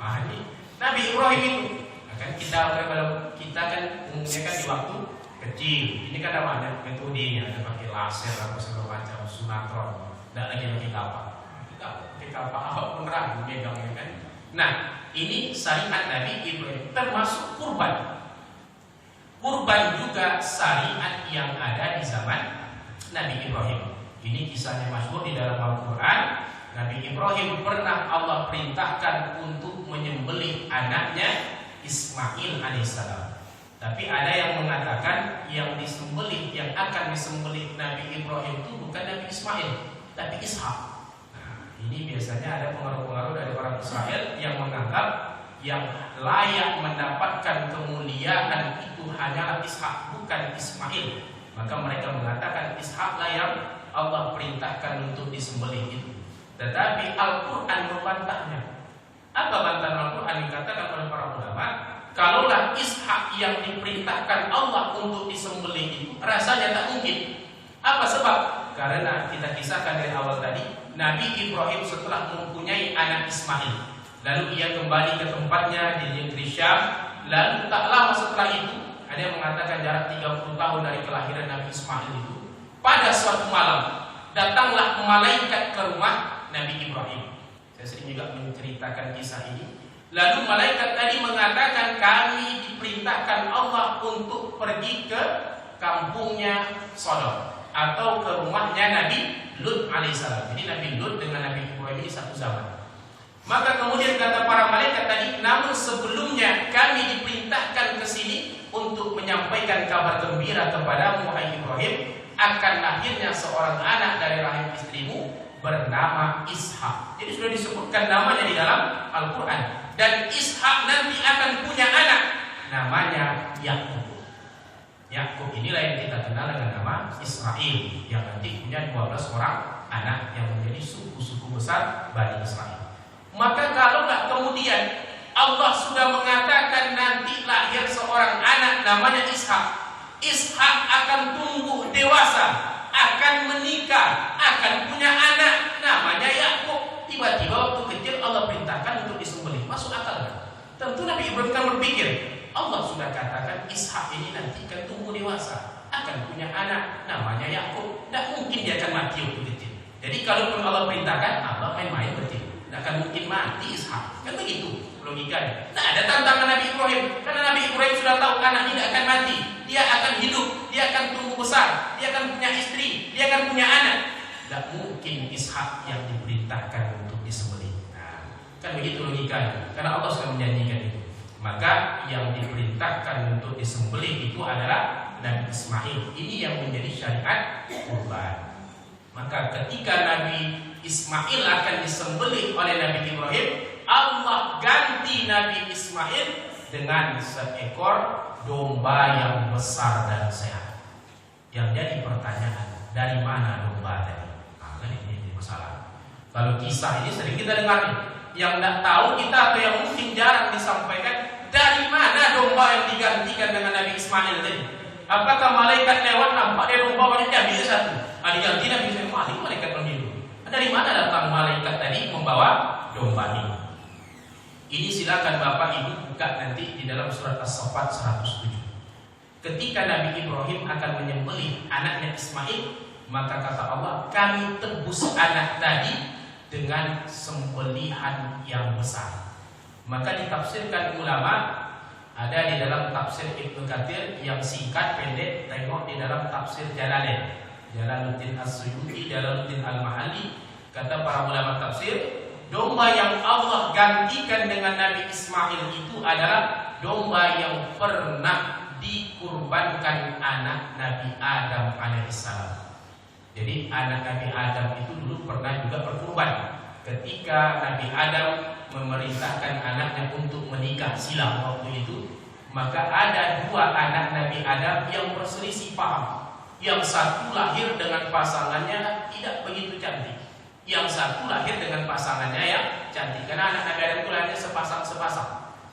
Nah, ini Nabi Ibrahim itu. Kan kita kan umumnya kan di waktu kecil. Ini kan ada banyak metodenya, ada pakai laser apa segala macam, sunatron, tidak lagi pakai kapak. Kita pakai kapak apapun ragu megangnya kan. Nah, ini syariat Nabi Ibrahim termasuk kurban. Kurban juga syariat yang ada di zaman Nabi Ibrahim. Ini kisahnya masyhur di dalam Al-Quran. Nabi Ibrahim pernah Allah perintahkan untuk menyembelih anaknya Ismail alaihissalam. Tapi ada yang mengatakan yang disembelih, yang akan disembelih Nabi Ibrahim itu bukan Nabi Ismail, tapi Ishak. Nah, ini biasanya ada pengaruh-pengaruh dari orang Israel yang menganggap yang layak mendapatkan kemuliaan itu hanyalah Ishak, bukan Ismail. Maka mereka mengatakan Ishaklah yang Allah perintahkan untuk disembelih itu. Tetapi Al-Quran membantahnya. Apa bantahan Al-Quran? Dikatakan oleh para ulama, kalaulah Ishak yang diperintahkan Allah untuk disembelih itu rasanya tak mungkin. Apa sebab? Karena kita kisahkan dari awal tadi, Nabi Ibrahim setelah mempunyai anak Ismail, lalu ia kembali ke tempatnya di negeri Syam. Lalu tak lama setelah itu, ada yang mengatakan jarak 30 tahun dari kelahiran Nabi Ismail itu, pada suatu malam datanglah malaikat ke rumah Nabi Ibrahim. Saya sering juga menceritakan kisah ini. Lalu malaikat tadi mengatakan, kami diperintahkan Allah untuk pergi ke kampungnya Sodom atau ke rumahnya Nabi Lut alaihissalam. Jadi Nabi Lut dengan Nabi Ibrahim ini satu zaman. Maka kemudian kata para malaikat tadi, namun sebelumnya kami diperintahkan ke sini untuk menyampaikan kabar gembira kepadamu wahai Ibrahim, akan lahirnya seorang anak dari rahim istrimu bernama Ishak. Jadi sudah disebutkan namanya di dalam Al-Quran. Dan Ishak nanti akan punya anak namanya Yakub. Yakub inilah yang kita kenal dengan nama Israel, yang nanti punya 12 orang anak yang menjadi suku-suku besar Bani Israel. Maka kalaulah kemudian Allah sudah mengatakan nanti lahir seorang anak namanya Ishak, Ishak akan tumbuh dewasa, akan menikah, akan punya anak namanya Yakub. Tiba-tiba waktu kecil Allah perintahkan untuk disembelih. Masuk akal kan? Tentu Nabi Ibrahim kan berpikir, Allah sudah katakan Ishak ini nanti akan tumbuh dewasa, akan punya anak namanya Yakub. Tidak mungkin dia akan mati waktu kecil. Jadi kalaupun Allah perintahkan, Allah main-main berarti tidak akan mungkin mati Ishak. Kan begitu logikanya. Nah, ada tantangan Nabi Ibrahim, karena Nabi Ibrahim sudah tahu anak ini tidak akan mati, dia akan hidup, dia akan tumbuh besar, dia akan punya istri, dia akan punya anak. Tidak mungkin Ishak yang diperintahkan untuk disembelih. Nah, kan begitu logikanya, karena Allah sudah menjanjikan itu. Maka yang diperintahkan untuk disembelih itu adalah Nabi Ismail. Ini yang menjadi syariat kurban. Maka ketika Nabi Ismail akan disembelih oleh Nabi Ibrahim, Allah ganti Nabi Ismail dengan seekor domba yang besar dan sehat. Yang jadi pertanyaan, dari mana domba tadi? Nah, ini masalah. Kalau kisah ini sering kita dengar nih. Yang tidak tahu kita atau yang mungkin jarang disampaikan, dari mana domba yang digantikan dengan Nabi Ismail tadi? Apakah malaikat lewat nampak dia domba banyak diambil satu? Diganti Nabi Ismail, malaikat pemilu. Dari mana datang malaikat tadi membawa domba ini? Ini silakan Bapak Ibu buka nanti di dalam surat As-Saffat 107. Ketika Nabi Ibrahim akan menyembelih anaknya Ismail, maka kata Allah, kami tebus anak tadi dengan sembelihan yang besar. Maka ditafsirkan ulama, ada di dalam tafsir Ibnu Katsir yang singkat pendek, tengok di dalam tafsir Jalalain, Jalaluddin As-Suyuti, Jalaluddin Al-Mahalli. Kata para ulama tafsir, domba yang Allah gantikan dengan Nabi Ismail itu adalah domba yang pernah dikurbankan anak Nabi Adam alaihissalam. Jadi anak Nabi Adam itu dulu pernah juga berkurban. Ketika Nabi Adam memerintahkan anaknya untuk menikah silam waktu itu, maka ada dua anak Nabi Adam yang berselisih paham. Yang satu lahir dengan pasangannya tidak begitu cantik, yang satu lahir dengan pasangannya yang cantik. Karena anak Nabi Adam itu lahirnya sepasang-sepasang.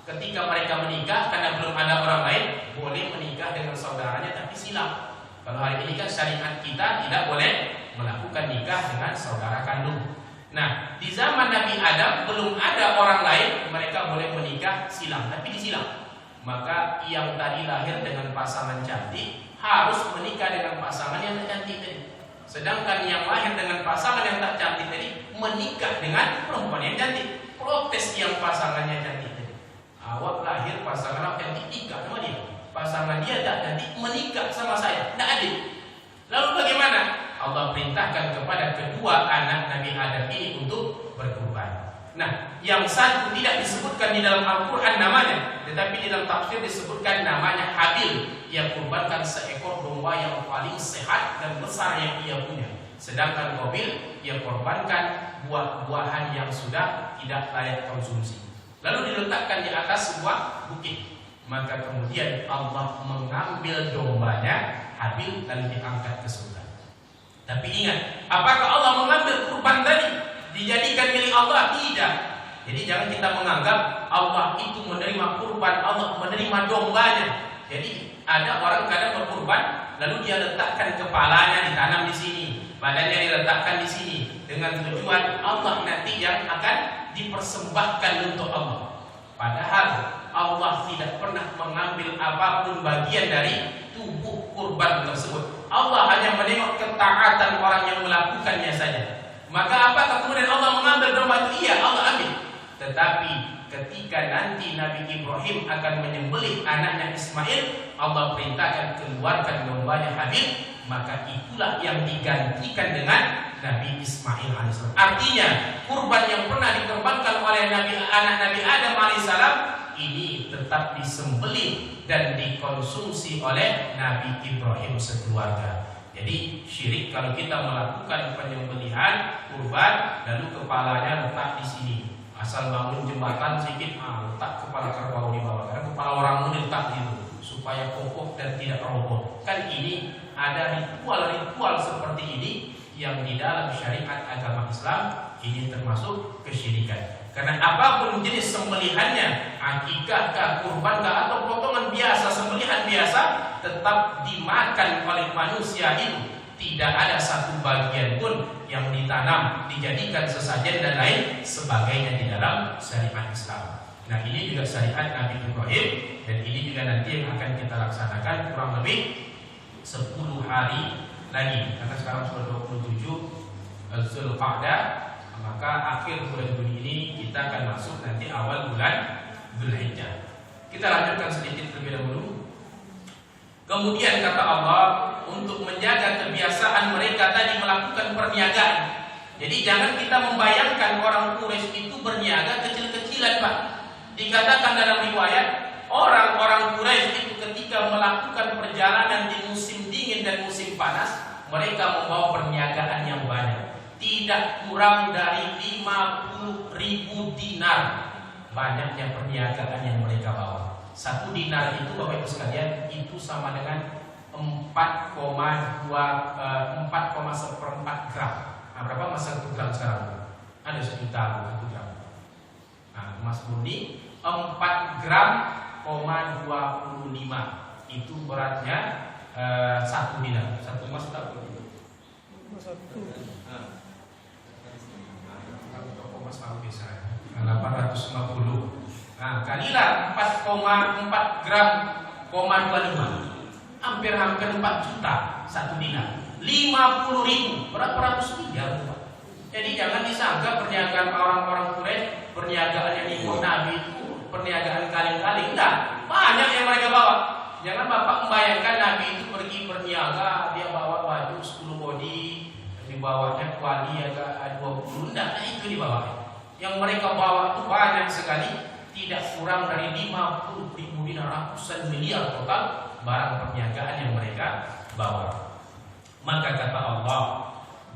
Ketika mereka menikah, karena belum ada orang lain, boleh menikah dengan saudaranya tapi silam. Kalau hari ini kan syariat kita tidak boleh melakukan nikah dengan saudara kandung. Nah, di zaman Nabi Adam belum ada orang lain, mereka boleh menikah silam, tapi disilam. Maka yang tadi lahir dengan pasangan cantik harus menikah dengan pasangan yang tak cantik tadi. Sedangkan yang lahir dengan pasangan yang tak cantik tadi menikah dengan perempuan yang cantik. Protes yang pasangannya cantik tadi. Awak lahir pasangan awak cantik, nikah sama dia. Pasangan dia tak cantik, menikah sama saya, tak adil. Lalu bagaimana? Allah perintahkan kepada kedua anak Nabi Adam ini untuk berkurban. Nah, yang satu tidak disebutkan di dalam Al-Quran namanya, tetapi di dalam tafsir disebutkan namanya Habil. Ia kurbankan seekor domba yang paling sehat dan besar yang ia punya. Sedangkan Qabil ia korbankan buah-buahan yang sudah tidak layak konsumsi. Lalu diletakkan di atas sebuah bukit. Maka kemudian Allah mengambil dombanya Habil lalu diangkat ke surga. Tapi ingat, apakah Allah mengambil kurban tadi dijadikan milik Allah? Tidak. Jadi jangan kita menganggap Allah itu menerima kurban, Allah menerima dombanya. Jadi ada orang kadang berkurban, lalu dia letakkan kepalanya ditanam di sini, badannya diletakkan di sini, dengan tujuan Allah nanti yang akan dipersembahkan untuk Allah. Padahal Allah tidak pernah mengambil apapun bagian dari tubuh kurban tersebut. Allah hanya menengok ketaatan orang yang melakukannya saja. Maka apakah kemudian Allah mengambil domba itu? Iya, Allah ambil. Tetapi ketika nanti Nabi Ibrahim akan menyembelih anaknya Ismail, Allah perintahkan keluarkan dombanya Habil, maka itulah yang digantikan dengan Nabi Ismail alaihissalam. Artinya kurban yang pernah dikorbankan oleh anak Nabi Adam alaihissalam ini tetap disembelih dan dikonsumsi oleh Nabi Ibrahim sekeluarga. Jadi syirik kalau kita melakukan penyembelihan kurban lalu kepalanya letak di sini. Asal bangun jembatan sedikit, letak kepala kerbau di bawah. Karena kepala orang itu letak gitu supaya kokoh dan tidak roboh. Kan ini ada ritual-ritual seperti ini yang di dalam syariat agama Islam ini termasuk kesyirikan. Karena apapun jenis sembelihannya, akikah, kurbankah atau potongan biasa, sembelihan biasa, tetap dimakan oleh manusia itu. Tidak ada satu bagian pun yang ditanam, dijadikan sesajen dan lain sebagainya di dalam syariat Islam. Nah, ini juga syariat Nabi Ibrahim, dan ini juga nanti yang akan kita laksanakan kurang lebih 10 hari lagi. Karena sekarang sudah 27 Zulqa'dah, maka akhir bulan Juni ini kita akan masuk nanti awal bulan Dzulhijjah. Kita lanjutkan sedikit terlebih dahulu. Kemudian kata Allah, untuk menjaga kebiasaan mereka tadi melakukan perniagaan. Jadi jangan kita membayangkan orang Quraisy itu berniaga kecil-kecilan, Pak. Dikatakan dalam riwayat, orang-orang Quraisy itu ketika melakukan perjalanan di musim dingin dan musim panas, mereka membawa perniagaan yang banyak. Tidak kurang dari 50.000 dinar banyaknya perniagaan yang mereka bawa. 1 dinar itu Bapak Ibu sekalian itu sama dengan 4,1 gram. Nah, berapa emas 1 gram sekarang? Ada 1 juta 1 gram. Nah, emas murni 4 gram, 25 itu beratnya 1 dinar. 1 emas berapa? 850. Nah, kalilah 4,4 gram, 25, hampir 4 juta 1 dinar. 50.000, berapa ratus miliar. Jadi jangan disangka perniagaan orang-orang Quraisy, perniagaan yang ikut Nabi itu perniagaan kaleng-kaleng. Enggak, banyak yang mereka bawa. Jangan Bapak membayangkan Nabi itu pergi berniaga, dia bawa baju 10 bodi, dibawanya kuali agak 20, enggak, itu dibawa. Yang mereka bawa itu banyak sekali, tidak kurang dari 50.000 dinar, ratusan miliar total barang perniagaan yang mereka bawa. Maka kata Allah,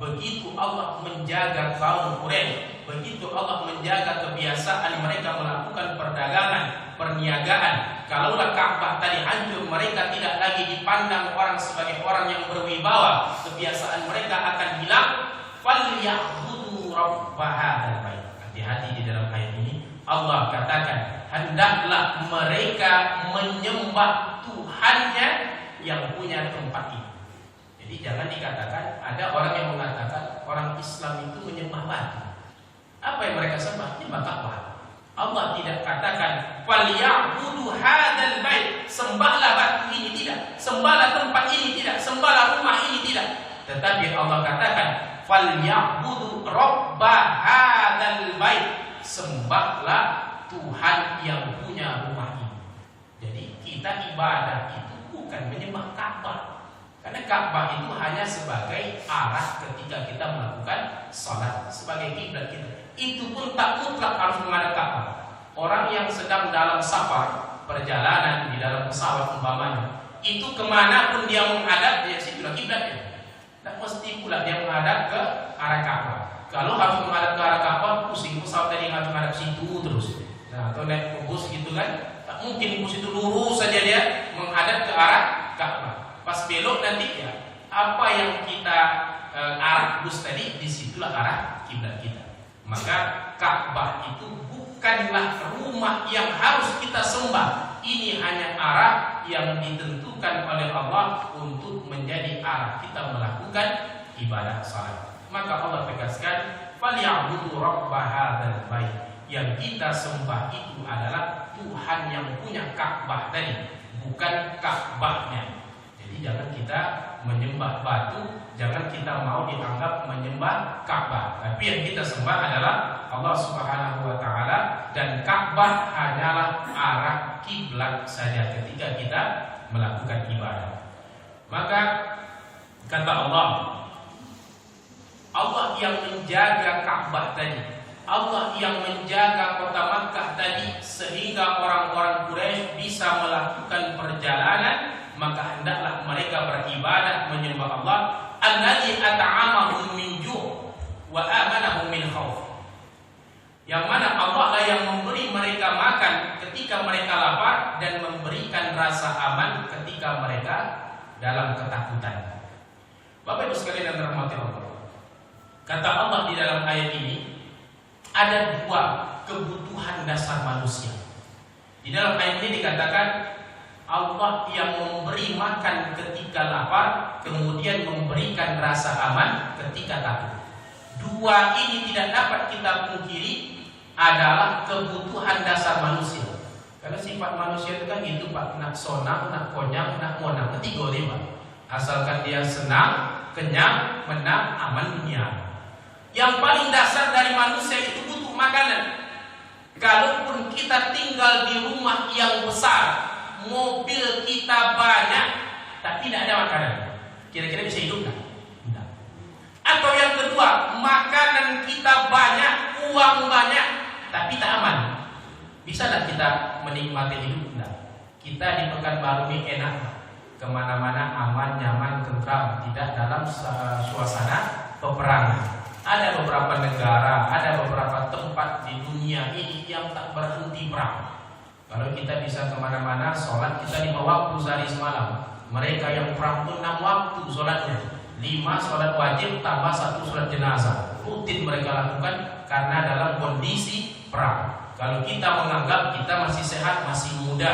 begitu Allah menjaga kaum Quraisy, begitu Allah menjaga kebiasaan mereka melakukan perdagangan, perniagaan. Kalaulah Ka'bah tadi hancur, mereka tidak lagi dipandang orang sebagai orang yang berwibawa, kebiasaan mereka akan hilang. Falyaghbudu rabb hadzal bait. Hati-hati di dalam ayat ini Allah katakan, hendaklah mereka menyembah Tuhannya yang punya tempat ini. Jadi jangan dikatakan, ada orang yang mengatakan orang Islam itu menyembah batu. Apa yang mereka sembah? Menyembah Ka'bah. Allah tidak katakan falyaghbudu hadzal bait, sembahlah batu ini, tidak. Sembahlah tempat ini, tidak. Sembahlah rumah ini, tidak. Tetapi Allah katakan falyaghbudu rabb hadzal bait, sembahlah Tuhan yang punya rumah ini. Jadi kita ibadah itu bukan menyembah Ka'bah. Karena Ka'bah itu hanya sebagai arah ketika kita melakukan salat, sebagai kiblat kita. Itu pun tak mutlak harus menghadap Ka'bah. Orang yang sedang dalam safar, perjalanan di dalam pesawat umpamanya, itu kemana pun dia menghadap, dia situlah kiblatnya. Tak mesti pula dia menghadap ke arah Ka'bah. Kalau harus menghadap ke arah Ka'bah, pusing pesawat tadi harus menghadap situ terus. Nah, atau naik bus gitu kan, tak mungkin bus itu lurus saja dia menghadap ke arah Ka'bah. Pas belok nanti ya, apa yang kita arah bus tadi, disitulah arah kiblat kita. Maka Ka'bah itu bukanlah rumah yang harus kita sembah. Ini hanya arah yang ditentukan oleh Allah untuk menjadi arah kita melakukan ibadah salat. Maka Allah tegaskan, falyaghbudu rabb hadzal bait. Yang kita sembah itu adalah Tuhan yang punya Ka'bah tadi, bukan Ka'bahnya. Jadi jangan kita menyembah batu, jangan kita mau dianggap menyembah Ka'bah. Tapi yang kita sembah adalah Allah Subhanahu wa taala, dan Ka'bah hanyalah arah kiblat saja ketika kita melakukan ibadah. Maka kata Allah yang menjaga Ka'bah tadi, Allah yang menjaga kota Makkah tadi, sehingga orang-orang Quraisy bisa melakukan perjalanan, maka hendaklah mereka beribadah menyembah Allah, alladzi at'amahum min ju' wa amanahum min khauf. Yang mana Allah lah yang memberi mereka makan ketika mereka lapar dan memberikan rasa aman ketika mereka dalam ketakutan. Bapak Ibu sekalian yang dirahmati Allah, kata Allah di dalam ayat ini ada dua kebutuhan dasar manusia. Di dalam ayat ini dikatakan Allah yang memberi makan ketika lapar, kemudian memberikan rasa aman ketika takut. Dua ini tidak dapat kita pungkiri adalah kebutuhan dasar manusia. Karena sifat manusia itu kan itu Pak, nak sonang, nak konyang, nak monang, ketiga lima. Asalkan dia senang, kenyang, menang, aman dunia. Yang paling dasar dari manusia itu butuh makanan. Kalaupun kita tinggal di rumah yang besar, mobil kita banyak, tapi tidak ada makanan, kira-kira bisa hidup nggak? Tidak. Atau yang kedua, makanan kita banyak, uang banyak, tapi tak aman. Bisa tidak kita menikmati hidup? Tidak. Kita di Pekanbaru ini enak, kemana-mana aman, nyaman, tentram, tidak dalam suasana peperangan. Ada beberapa negara, ada beberapa tempat di dunia ini yang tak berhenti perang. Kalau kita bisa kemana-mana, sholat kita 5 waktu sehari semalam. Mereka yang perang pun 6 waktu sholatnya, 5 sholat wajib tambah 1 sholat jenazah. Rutin mereka lakukan karena dalam kondisi perang. Kalau kita menganggap kita masih sehat, masih muda,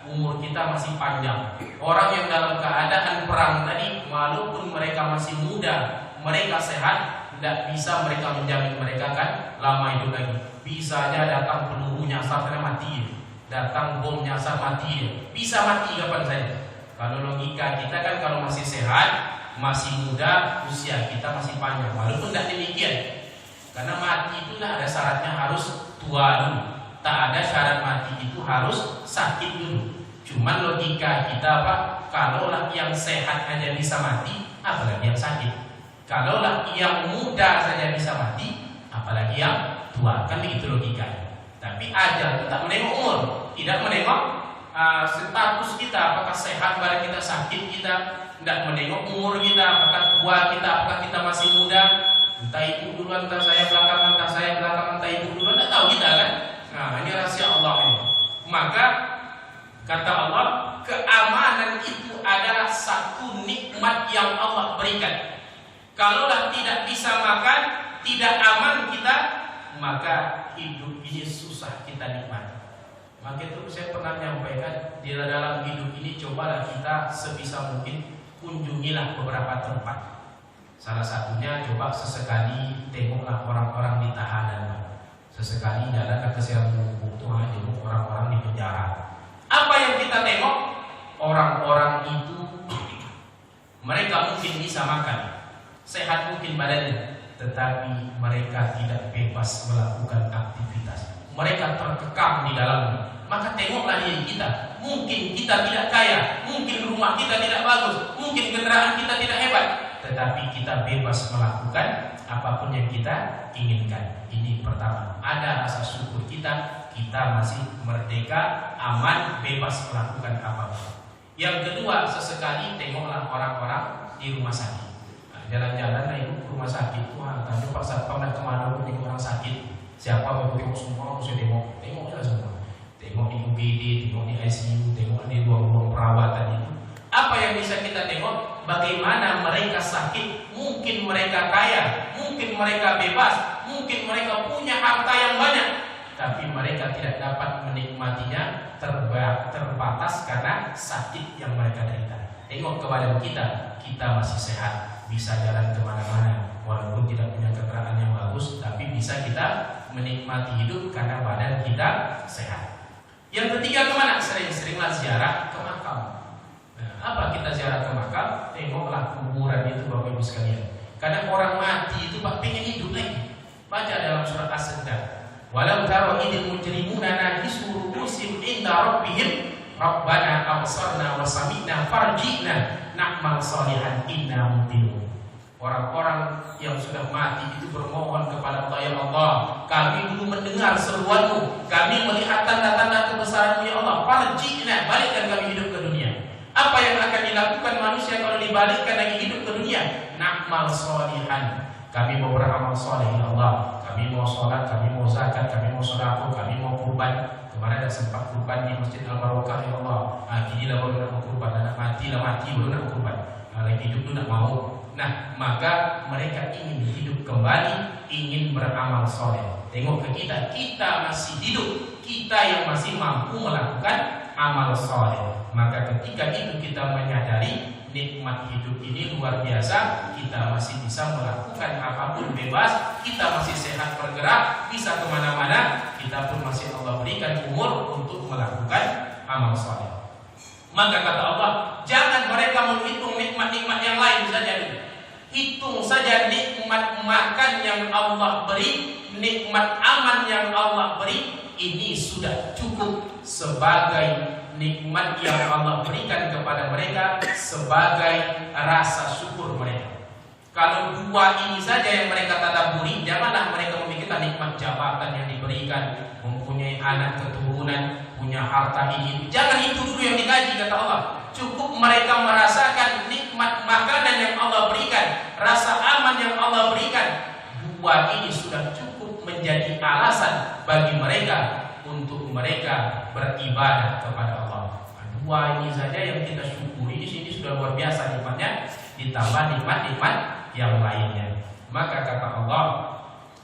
umur kita masih panjang, orang yang dalam keadaan perang tadi, walaupun mereka masih muda, mereka sehat, tidak bisa mereka menjamin mereka kan lama hidup lagi. Bisa aja datang peluru nyasar karena mati, datang bom nyasar mati, bisa mati kapan saja. Kalau logika kita kan kalau masih sehat, masih muda, usia kita masih panjang. Walaupun tidak demikian, karena mati itu ada syaratnya, harus tua dulu. Tak ada syarat mati itu harus sakit dulu. Cuman logika kita apa? Kalaulah yang sehat aja bisa mati, apalagi yang sakit. Kalaulah yang muda saja bisa mati, apalagi yang tua. Kan begitu logikanya. Tapi ajal tak menengok umur, tidak menengok status kita, apakah sehat barang kita sakit kita Tidak menengok umur kita, apakah tua kita, apakah kita masih muda. Entah ibu duluan, entah saya belakangan, entah saya belakangan, entah ibu duluan, tidak tahu kita kan. Nah, ini rahasia Allah ini. Maka kata Allah, keamanan itu adalah satu nikmat yang Allah berikan. Kalaulah tidak bisa makan, tidak aman kita, maka hidup ini susah kita nikmati. Maka itu saya pernah menyampaikan, di dalam hidup ini cobalah kita sebisa mungkin kunjungilah beberapa tempat. Salah satunya coba sesekali tengoklah orang-orang di tahanan. Sesekali jalan ke Siang Bubuk tuh tengok orang-orang di penjara. Apa yang kita tengok? Orang-orang itu mereka mungkin bisa makan, sehat mungkin badannya, tetapi mereka tidak bebas melakukan aktivitas. Mereka terkekang di dalamnya. Maka tengoklah diri kita. Mungkin kita tidak kaya, mungkin rumah kita tidak bagus, mungkin kendaraan kita tidak hebat, tetapi kita bebas melakukan apapun yang kita inginkan. Ini pertama, ada rasa syukur kita masih merdeka, aman, bebas melakukan apapun. Yang kedua, sesekali tengoklah orang-orang di rumah sakit. Jalan-jalan ibu ke rumah sakit, wah tanya Pak Satpam dah kemana pun tengok orang sakit. Siapa mau tengok semua, saya tengok saja semua. Tengok di UGD, tengok di ICU, tengok di ruang-ruang perawatan itu. Apa yang bisa kita tengok? Bagaimana mereka sakit, mungkin mereka kaya, mungkin mereka bebas, mungkin mereka punya harta yang banyak, tapi mereka tidak dapat menikmatinya, terbatas karena sakit yang mereka derita. Tengok ke badan kita masih sehat, bisa jalan kemana-mana, walaupun tidak punya kendaraan yang bagus, tapi bisa kita menikmati hidup karena badan kita sehat. Yang ketiga kemana? Sering-seringlah ziarah ke makam. Nah, apa kita ziarah ke makam? Tengoklah kuburan itu Bapak Ibu sekalian. Karena orang mati itu Pak pengen hidup lagi. Baca dalam surat As-Sajdah. Walau tara idil mujrimuna nahisu ru'usihim inda rabbihim rabbana absarna wa sami'na farji'na na'mal salihan inna muqinun. Orang-orang yang sudah mati itu bermohon kepada Allah, ya Allah, kami dulu mendengar seruanmu, kami melihat tanda-tanda kebesaranmu ya Allah, farji'na, balikkan kami hidup ke dunia. Apa yang akan dilakukan manusia kalau dibalikkan lagi hidup ke dunia? Na'mal salihan, kami mau beramal soleh ya Allah, kami mau sholat, kami mau zakat, kami mau sedekah, kami mau kurban. Kemarin ada sempat kurban di Masjid Al-Barokah ya Allah. Kini lah baru nak kurban, anak mati baru nak kurban. Lagi hidup tu nak mau. Nah, maka mereka ingin hidup kembali, ingin beramal soleh. Tengok ke kita masih hidup, kita yang masih mampu melakukan amal soleh. Maka ketika itu kita menyadari nikmat hidup ini luar biasa, kita masih bisa melakukan apapun bebas, kita masih sehat bergerak, bisa kemana-mana, kita pun masih Allah berikan umur untuk melakukan amal soleh. Maka kata Allah, jangan mereka menghitung nikmat-nikmat yang lain saja dulu. Hitung saja nikmat makan yang Allah beri, nikmat aman yang Allah beri, ini sudah cukup sebagai nikmat yang Allah berikan kepada mereka, sebagai rasa syukur mereka. Kalau dua ini saja yang mereka tadaburi, janganlah mereka memikirkan nikmat jabatan yang diberikan, mempunyai anak keturunan, punya harta ini. Jangan itu dulu yang dikaji, kata Allah. Cukup mereka merasakan nikmat makanan yang Allah berikan, rasa aman yang Allah berikan. Dua ini sudah cukup menjadi alasan bagi mereka untuk mereka beribadah kepada Allah. Dua ini saja yang kita syukuri di sini sudah luar biasa nikmatnya, ditambah nikmat-nikmat yang lainnya. Maka kata Allah,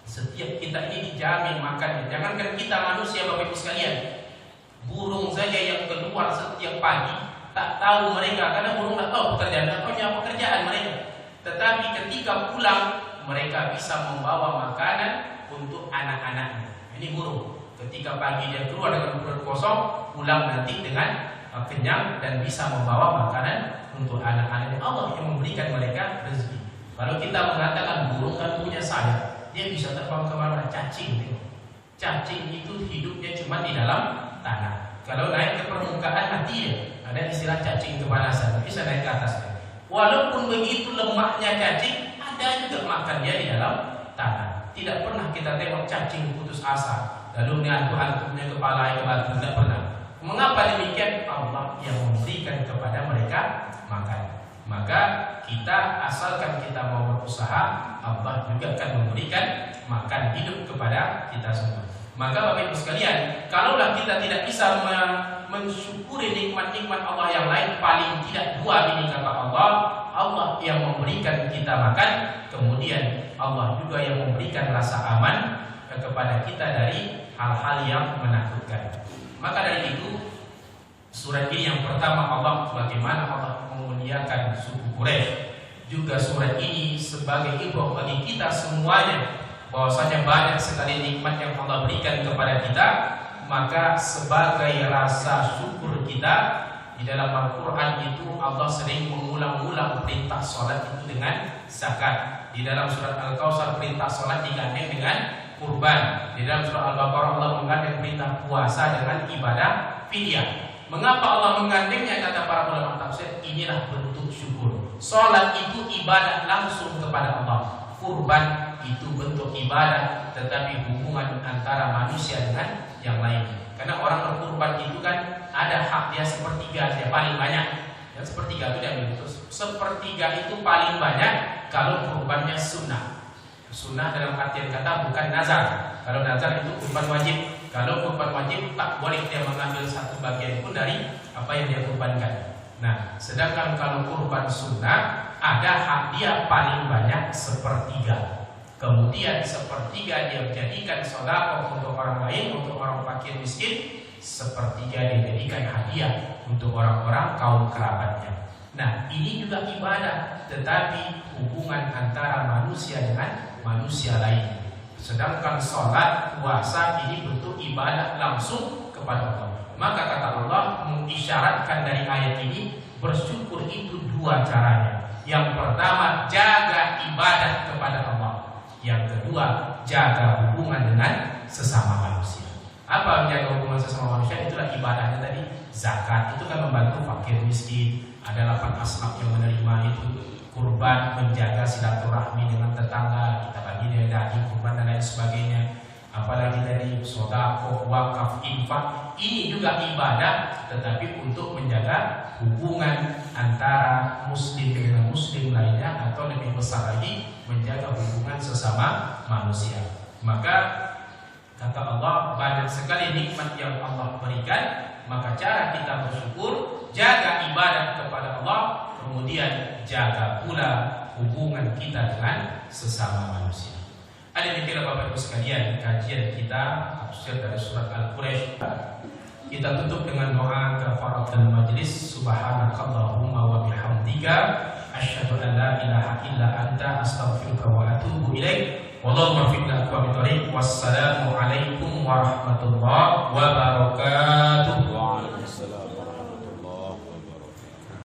setiap kita ini dijamin makannya. Jangankan kita manusia Bapak Ibu sekalian, burung saja yang keluar setiap pagi tak tahu mereka, karena burung tak tahu pekerjaan mereka. Tetapi ketika pulang mereka bisa membawa makanan untuk anak-anaknya. Ini burung. Ketika pagi dia keluar dengan perut kosong, pulang nanti dengan kenyang dan bisa membawa makanan untuk anak-anaknya. Allah yang memberikan mereka rezeki. Kalau kita mengatakan burung kan punya sayap, dia bisa terbang kemana-mana. Cacing, cacing itu hidupnya cuma di dalam tanah. Kalau naik ke permukaan mati ya. Ada istilah cacing kepanasan, bisa naik ke atas. Walaupun begitu lemahnya cacing, ada juga makan dia di dalam tanah. Tidak pernah kita tengok cacing putus asa, lalu ngantuk punya kepala yang batu, tidak pernah. Mengapa demikian? Allah yang memberikan kepada mereka makan. Maka kita asalkan kita mau berusaha, Allah juga akan memberikan makan hidup kepada kita semua. Maka Bapak Ibu sekalian, kalaulah kita tidak bisa mensyukuri nikmat-nikmat Allah yang lain, paling tidak dua ini kata Allah, Allah yang memberikan kita makan, kemudian Allah juga yang memberikan rasa aman kepada kita dari hal-hal yang menakutkan. Maka dari itu, surat ini yang pertama Allah bagaimana Allah memuliakan suku Quraisy. Juga surat ini sebagai ibrah bagi kita semuanya, bahwasanya banyak sekali nikmat yang Allah berikan kepada kita. Maka sebagai rasa syukur kita, di dalam Al-Quran itu Allah sering mengulang-ulang perintah sholat itu dengan zakat. Di dalam surat Al-Kautsar perintah sholat digandeng dengan kurban. Di dalam surat Al-Baqarah Allah menggandeng perintah puasa dengan ibadah fidyah. Mengapa Allah menggandengnya? Kata para ulama tafsir, inilah bentuk syukur. Sholat itu ibadah langsung kepada Allah. Kurban itu bentuk ibadah, tetapi hubungan antara manusia dengan yang lain. Karena orang berkurban itu kan ada hak dia sepertiga, dia paling banyak. Dan sepertiga itu dia begitu. Sepertiga itu paling banyak kalau kurbannya sunnah. Sunnah dalam artian kata bukan nazar. Kalau nazar itu kurban wajib. Kalau kurban wajib tak boleh dia mengambil satu bagian pun dari apa yang dia kurbankan. Nah, sedangkan kalau kurban sunnah ada hak dia paling banyak sepertiga. Kemudian sepertiga dia jadikan sedekah untuk orang lain, untuk orang fakir miskin. Sepertiga dia jadikan hadiah untuk orang-orang kaum kerabatnya. Nah, ini juga ibadah, tetapi hubungan antara manusia dengan manusia lain. Sedangkan sholat, puasa ini bentuk ibadah langsung kepada Allah. Maka kata Allah mengisyaratkan dari ayat ini, bersyukur itu dua caranya. Yang pertama, jaga ibadah kepada Allah. Yang kedua, jaga hubungan dengan sesama manusia. Apa menjaga hubungan sesama manusia? Itulah ibadahnya tadi. Zakat itu kan membantu fakir miskin. Ada 8 asbab yang menerima itu. Kurban menjaga silaturahmi dengan tetangga, kita bagi dia daging kurban dan lain sebagainya. Apalagi tadi sedekah, wakaf, infak, ini juga ibadah, tetapi untuk menjaga hubungan antara muslim dengan muslim lainnya, atau lebih besar lagi menjaga hubungan sesama manusia. Maka kata Allah, banyak sekali nikmat yang Allah berikan. Maka cara kita bersyukur, jaga ibadah kepada Allah, kemudian jaga pula hubungan kita dengan sesama manusia. Ada demikian Bapak Ibu sekalian kajian kita tafsir dari surat Al-Quraisy. Kita tutup dengan doa kafaratul majlis. Subhanakallahumma wa bihamdika asyhadu an la ilaha illa anta astaghfiruka wa atubu ilaik. Wallahu muwaffiq. Wassalamu alaikum warahmatullahi wabarakatuh.